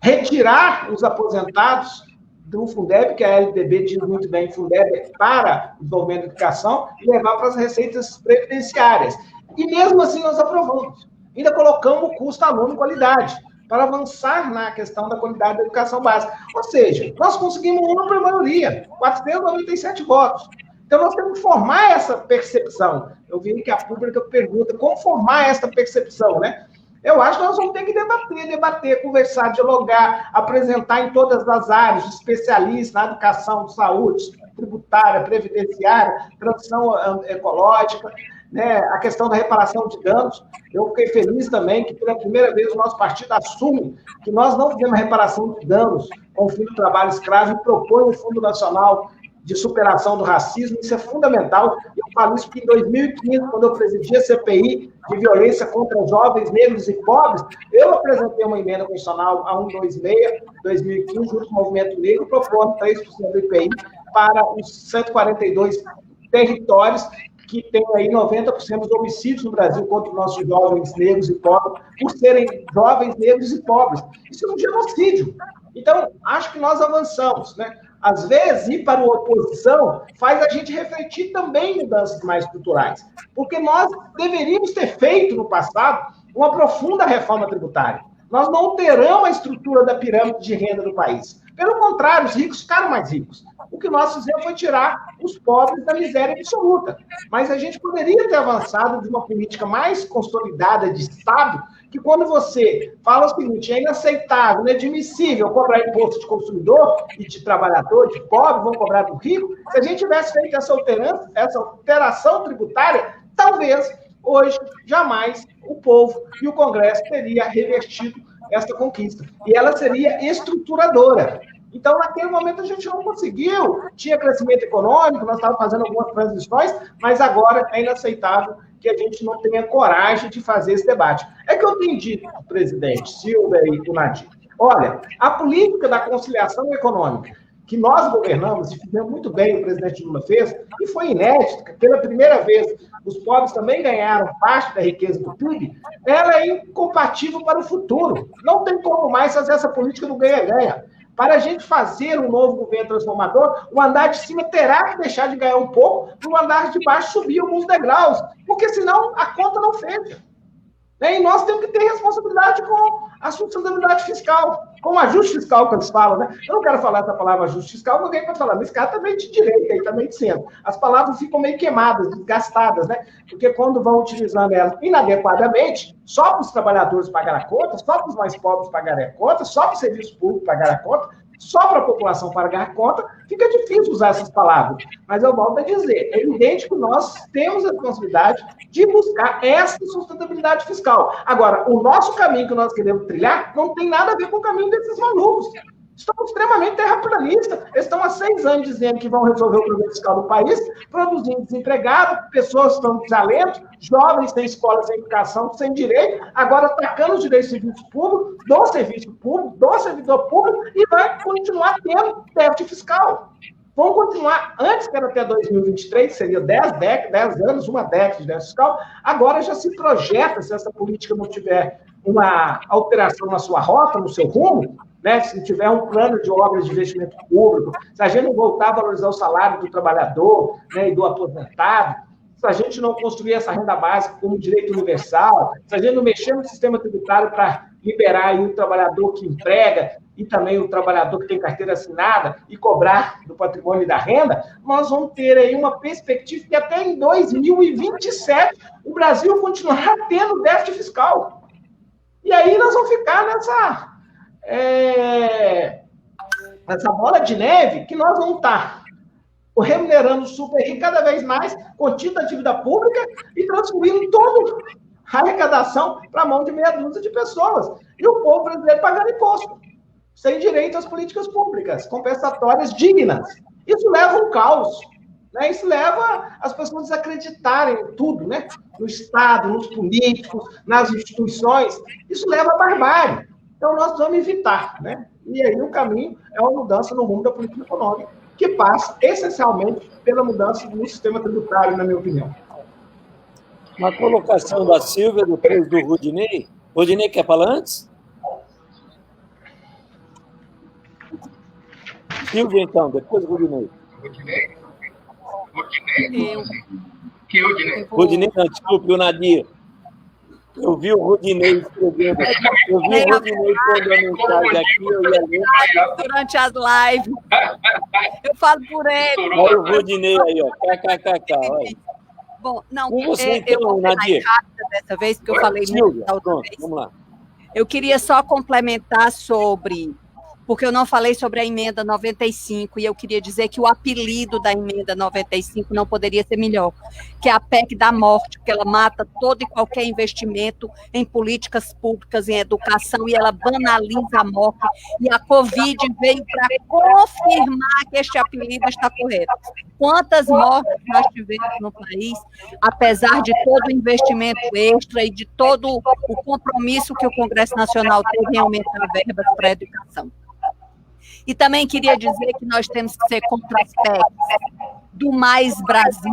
Retirar os aposentados do Fundeb, que a LDB diz muito bem, Fundeb para o desenvolvimento da educação, e levar para as receitas previdenciárias. E mesmo assim nós aprovamos. Ainda colocamos o custo aluno qualidade, para avançar na questão da qualidade da educação básica. Ou seja, nós conseguimos uma por maioria, 497 votos. Então, nós temos que formar essa percepção. Eu vi que a pública pergunta como formar essa percepção, né? Eu acho que nós vamos ter que debater, conversar, dialogar, apresentar em todas as áreas, especialistas na educação, saúde, tributária, previdenciária, transição ecológica, né, a questão da reparação de danos. Eu fiquei feliz também que, pela primeira vez, o nosso partido assume que nós não fizemos reparação de danos com o fim do trabalho escravo e propõe um Fundo Nacional de Superação do Racismo. Isso é fundamental. Eu falo isso porque em 2015, quando eu presidi a CPI de violência contra jovens, negros e pobres, eu apresentei uma emenda constitucional a 126, 2015, junto com o Movimento Negro, propondo 3% do IPI para os 142 territórios que tem aí 90% dos homicídios no Brasil contra os nossos jovens negros e pobres, por serem jovens negros e pobres. Isso é um genocídio. Então, acho que nós avançamos, né? Às vezes, ir para a oposição faz a gente refletir também em mudanças mais estruturais, porque nós deveríamos ter feito, no passado, uma profunda reforma tributária. Nós não alteramos a estrutura da pirâmide de renda do país. Pelo contrário, os ricos ficaram mais ricos. O que nós fizemos foi tirar os pobres da miséria absoluta. Mas a gente poderia ter avançado de uma política mais consolidada de Estado, que quando você fala o seguinte, é inaceitável, inadmissível cobrar imposto de consumidor e de trabalhador, de pobre, vão cobrar do rico, se a gente tivesse feito essa alteração tributária, talvez, hoje, jamais o povo e o Congresso teria revertido essa conquista. E ela seria estruturadora. Então, naquele momento, a gente não conseguiu. Tinha crescimento econômico, nós estávamos fazendo algumas transições, mas agora é inaceitável que a gente não tenha coragem de fazer esse debate. É que eu tenho dito, presidente Silva e o Nadir, olha, a política da conciliação econômica, que nós governamos, e fizemos muito bem, o presidente Lula fez, e foi inédita, pela primeira vez, os pobres também ganharam parte da riqueza do PIB, ela é incompatível para o futuro. Não tem como mais fazer essa política do ganha-ganha. Para a gente fazer um novo governo transformador, o andar de cima terá que deixar de ganhar um pouco para o andar de baixo subir alguns degraus, porque senão a conta não fecha. E nós temos que ter responsabilidade com a sustentabilidade fiscal, com o ajuste fiscal que eles falam, né? Eu não quero falar essa palavra ajuste fiscal, porque alguém pode falar, mas esse cara também de direita, aí também de centro. As palavras ficam meio queimadas, desgastadas, né? Porque quando vão utilizando elas inadequadamente, só para os trabalhadores pagarem a conta, só para os mais pobres pagarem a conta, só para o serviço público pagarem a conta, só para a população pagar a conta, fica difícil usar essas palavras. Mas eu volto a dizer, é evidente que nós temos a responsabilidade de buscar essa sustentabilidade fiscal. Agora, o nosso caminho que nós queremos trilhar não tem nada a ver com o caminho desses malucos. Estão extremamente terraplanistas. Eles estão há 6 anos dizendo que vão resolver o problema fiscal do país, produzindo desempregado, pessoas que estão desalento, jovens sem escola, sem educação, sem direito, agora atacando os direitos do serviço público, do serviço público, do servidor público, e vai continuar tendo déficit fiscal. Vão continuar, antes que era até 2023, seria 10 anos, uma década de déficit fiscal, agora já se projeta, se essa política não tiver uma alteração na sua rota, no seu rumo, né? Se tiver um plano de obras de investimento público, se a gente não voltar a valorizar o salário do trabalhador, né, e do aposentado, se a gente não construir essa renda básica como direito universal, se a gente não mexer no sistema tributário para liberar aí o trabalhador que emprega e também o trabalhador que tem carteira assinada e cobrar do patrimônio e da renda, nós vamos ter aí uma perspectiva que até em 2027 o Brasil continuará tendo déficit fiscal. E aí nós vamos ficar nessa bola de neve que nós vamos estar remunerando o super rico cada vez mais, contido a dívida pública e transferindo toda a arrecadação para a mão de meia dúzia de pessoas. E o povo brasileiro pagando imposto, sem direito às políticas públicas compensatórias dignas. Isso leva ao caos, né? Isso leva as pessoas a desacreditarem em tudo, né? No Estado, nos políticos, nas instituições. Isso leva à barbárie. Então, nós vamos evitar, né? E aí o caminho é uma mudança no rumo da política econômica, que passa essencialmente pela mudança no sistema tributário, na minha opinião. Uma colocação da Silvia, depois do Rudinei. Rudinei quer falar antes? Silvia, então, depois do Rudinei. Rudinei? Que Rudinei? Rudinei, não, desculpe, o Nadir. Eu vi o Rudinei escrevendo. Eu vi o Rudinei pondo a mensagem aqui, eu ia ler. Durante as lives. Eu falo por ele. Olha o Rudinei aí, ó. KKKK, olha. Bom, não, Com você, eu então, vou ser Nadir. mais rápida dessa vez, porque eu falei muito Silvia, da outra pronto, vez. vamos lá. Eu queria só complementar sobre... Porque eu não falei sobre a emenda 95, e eu queria dizer que o apelido da emenda 95 não poderia ser melhor, que é a PEC da morte, porque ela mata todo e qualquer investimento em políticas públicas, em educação, e ela banaliza a morte. E a Covid veio para confirmar que este apelido está correto. Quantas mortes nós tivemos no país, apesar de todo o investimento extra e de todo o compromisso que o Congresso Nacional teve em aumentar verbas para a educação. E também queria dizer que nós temos que ser contra as PECs do Mais Brasil,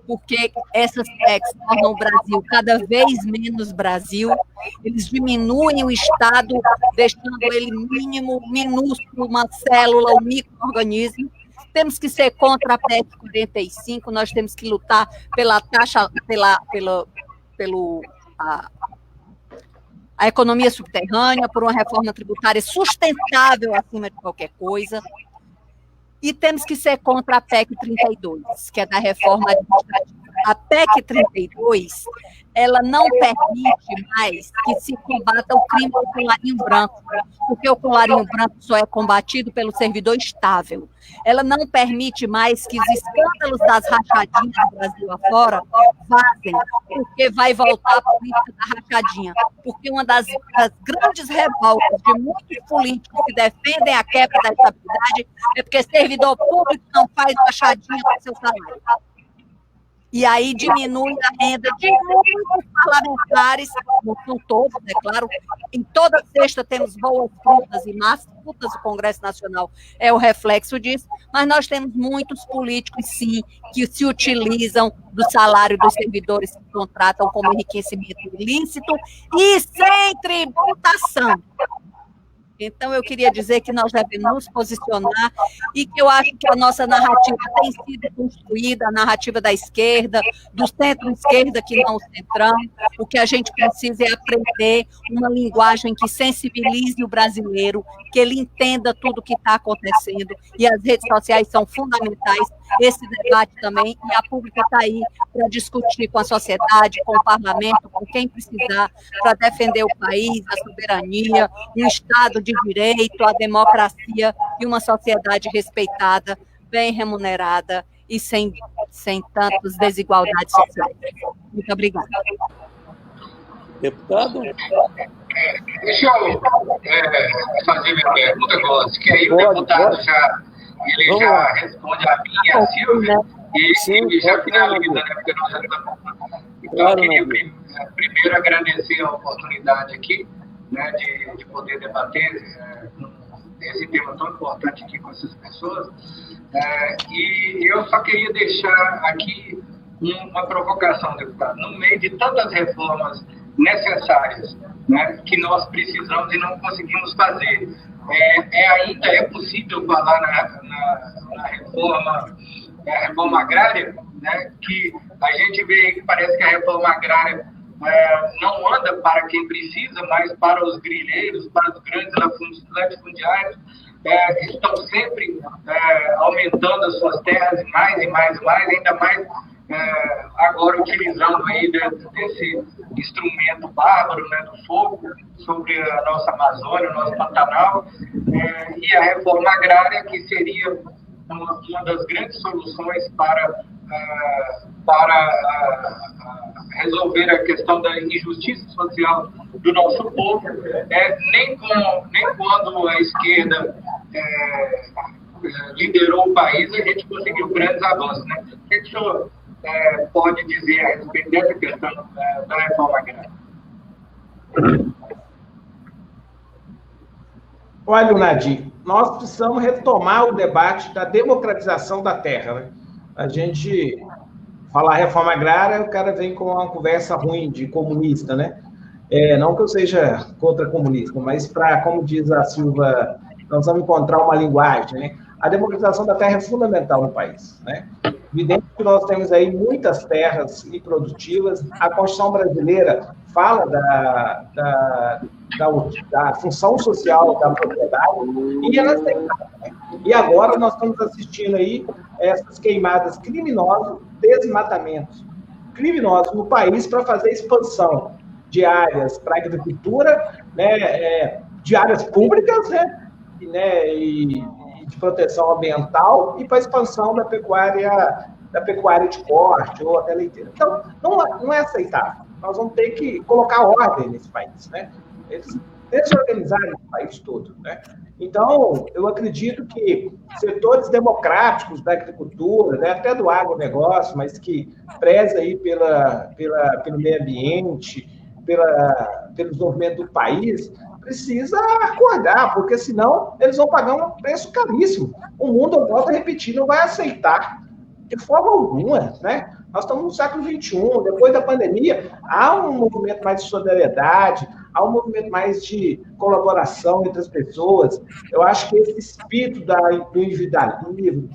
porque essas PECs tornam o Brasil cada vez menos Brasil, eles diminuem o Estado, deixando ele mínimo, minúsculo, uma célula, um micro-organismo. Temos que ser contra a PEC 45, nós temos que lutar pela taxa, a economia subterrânea, por uma reforma tributária sustentável acima de qualquer coisa. E temos que ser contra a PEC 32, que é da reforma administrativa. A PEC 32, ela não permite mais que se combata o crime do colarinho branco, porque o colarinho branco só é combatido pelo servidor estável. Ela não permite mais que os escândalos das rachadinhas do Brasil afora vazem, porque vai voltar a política da rachadinha. Porque uma das grandes revoltas de muitos políticos que defendem a quebra da estabilidade é porque servidor público não faz rachadinha com seu salário. E aí diminui a renda de muitos parlamentares, não são todos, é claro. Em toda sexta temos boas frutas e más frutas, o Congresso Nacional é o reflexo disso, mas nós temos muitos políticos, sim, que se utilizam do salário dos servidores que contratam como enriquecimento ilícito e sem tributação. Então, eu queria dizer que nós devemos nos posicionar e que eu acho que a nossa narrativa tem sido construída, a narrativa da esquerda, do centro-esquerda, que não o centrão. O que a gente precisa é aprender uma linguagem que sensibilize o brasileiro, que ele entenda tudo o que está acontecendo. E as redes sociais são fundamentais, esse debate também, e a pública está aí para discutir com a sociedade, com o parlamento, com quem precisar, para defender o país, a soberania, um Estado de direito, a democracia e uma sociedade respeitada, bem remunerada e sem tantas desigualdades sociais. Muito obrigada. Deputado? Deixa eu fazer minha pergunta, Góes, que aí o deputado já responde a minha, a Silvia, e já finaliza, né? Porque nós já estamos... Então, eu queria primeiro agradecer a oportunidade aqui, né, de poder debater esse tema tão importante aqui com essas pessoas. E eu só queria deixar aqui uma provocação, deputado. No meio de tantas reformas necessárias, né, que nós precisamos e não conseguimos fazer, ainda é possível falar na reforma agrária, né, que a gente vê que parece que a reforma agrária não anda para quem precisa, mas para os grileiros, para os grandes latifundiários, estão sempre aumentando as suas terras mais e mais e mais, ainda mais agora utilizando aí desse instrumento bárbaro, né, do fogo sobre a nossa Amazônia, o nosso Pantanal, e a reforma agrária, que seria uma das grandes soluções para resolver a questão da injustiça social do nosso povo, nem quando a esquerda liderou o país, a gente conseguiu grandes avanços, né? O que o senhor pode dizer a respeito dessa questão da reforma agrária? Olha, Nadir, nós precisamos retomar o debate da democratização da terra, né? A gente falar reforma agrária, o cara vem com uma conversa ruim de comunista, né? Não que eu seja contra comunista, mas como diz a Silva, nós vamos encontrar uma linguagem, né? A democratização da terra é fundamental no país, né? Evidente que nós temos aí muitas terras improdutivas. A Constituição brasileira fala da função social da propriedade e ela tem, né? E agora nós estamos assistindo aí essas queimadas criminosas, desmatamentos criminosos no país para fazer expansão de áreas para agricultura, né, de áreas públicas, né, e de proteção ambiental e para a expansão da pecuária de corte ou até leiteira. Então, não é aceitável. Nós vamos ter que colocar ordem nesse país, né? Eles desorganizaram o país todo, né? Então, eu acredito que setores democráticos da agricultura, né, até do agronegócio, mas que preza aí pelo meio ambiente, pelo desenvolvimento do país, precisa acordar, porque senão eles vão pagar um preço caríssimo. O mundo, eu volto a repetir, não vai aceitar de forma alguma, né? Nós estamos no século XXI, depois da pandemia, há um movimento mais de solidariedade, há um movimento mais de colaboração entre as pessoas. Eu acho que esse espírito do individualismo,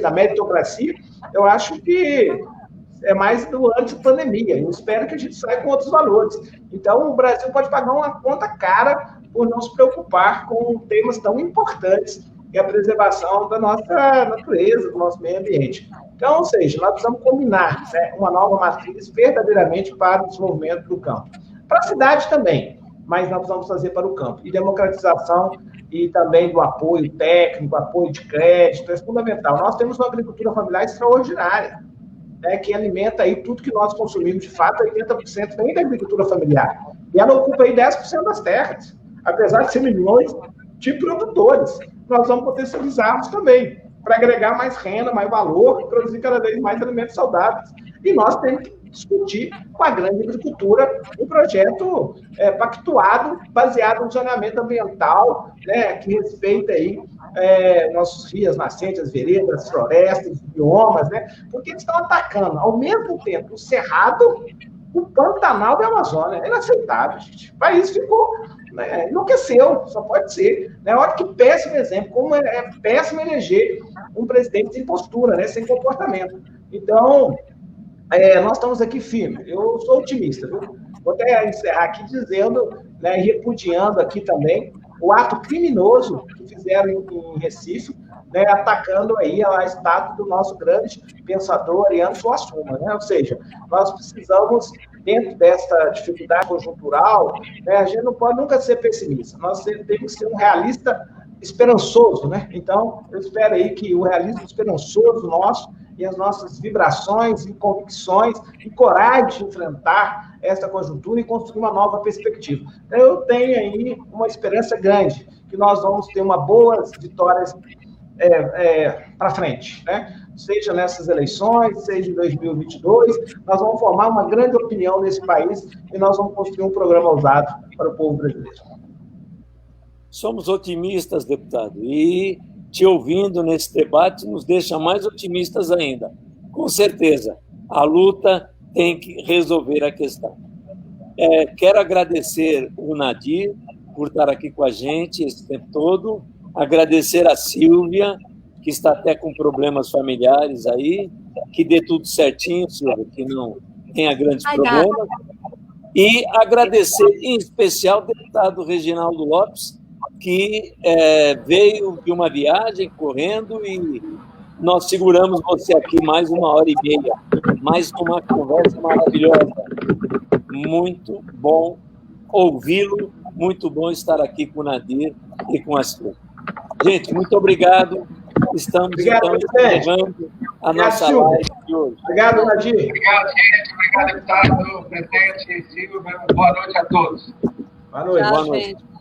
da meritocracia, eu acho que é mais do antes-pandemia. Eu espero que a gente saia com outros valores. Então, o Brasil pode pagar uma conta cara por não se preocupar com temas tão importantes, que é a preservação da nossa natureza, do nosso meio ambiente. Então, ou seja, nós precisamos combinar, né, uma nova matriz verdadeiramente para o desenvolvimento do campo. Para a cidade também, mas nós precisamos fazer para o campo. E democratização e também do apoio técnico, apoio de crédito, é fundamental. Nós temos uma agricultura familiar extraordinária, né, que alimenta aí tudo que nós consumimos. De fato, 80% vem da agricultura familiar. E ela ocupa aí 10% das terras, apesar de ser milhões de produtores. Nós vamos potencializá-los também, para agregar mais renda, mais valor, e produzir cada vez mais alimentos saudáveis. E nós temos que discutir com a grande agricultura um projeto pactuado, baseado no zoneamento ambiental, né, que respeita aí nossos rios, nascentes, veredas, florestas, biomas, né, porque eles estão atacando, ao mesmo tempo, o Cerrado, o Pantanal da Amazônia. É inaceitável, gente. O país ficou, né, enlouqueceu, só pode ser. Né? Olha que péssimo exemplo, como é péssimo eleger um presidente sem postura, né, sem comportamento. Então, nós estamos aqui firmes. Eu sou otimista, viu? Vou até encerrar aqui dizendo, né, e repudiando aqui também o ato criminoso que fizeram em Recife, né, atacando aí a estátua do nosso grande pensador Ariano Suassuna, né? Ou seja, nós precisamos, dentro dessa dificuldade conjuntural, né, a gente não pode nunca ser pessimista, nós temos que ser um realista esperançoso, né? Então, eu espero aí que o realismo esperançoso nosso e as nossas vibrações e convicções e coragem de enfrentar essa conjuntura e construir uma nova perspectiva. Então, eu tenho aí uma esperança grande que nós vamos ter uma boas vitórias para frente, né? Seja nessas eleições, seja em 2022, nós vamos formar uma grande opinião nesse país e nós vamos construir um programa ousado para o povo brasileiro. Somos otimistas, deputado, e te ouvindo nesse debate nos deixa mais otimistas ainda. Com certeza, a luta tem que resolver a questão. Quero agradecer o Nadir por estar aqui com a gente esse tempo todo, agradecer a Sílvia, que está até com problemas familiares aí, que dê tudo certinho, Silvia, que não tenha grandes problemas. E agradecer, em especial, o deputado Reginaldo Lopes, que veio de uma viagem correndo e nós seguramos você aqui mais 1h30, mais uma conversa maravilhosa. Muito bom ouvi-lo, muito bom estar aqui com o Nadir e com a Silvia. Gente, muito obrigado. Estamos encerrando a nossa live de hoje. Obrigado, Nadir. Obrigado, gente. Obrigado, deputado, presidente, Silvia. Boa noite a todos. Boa noite. Tchau, Boa noite. gente.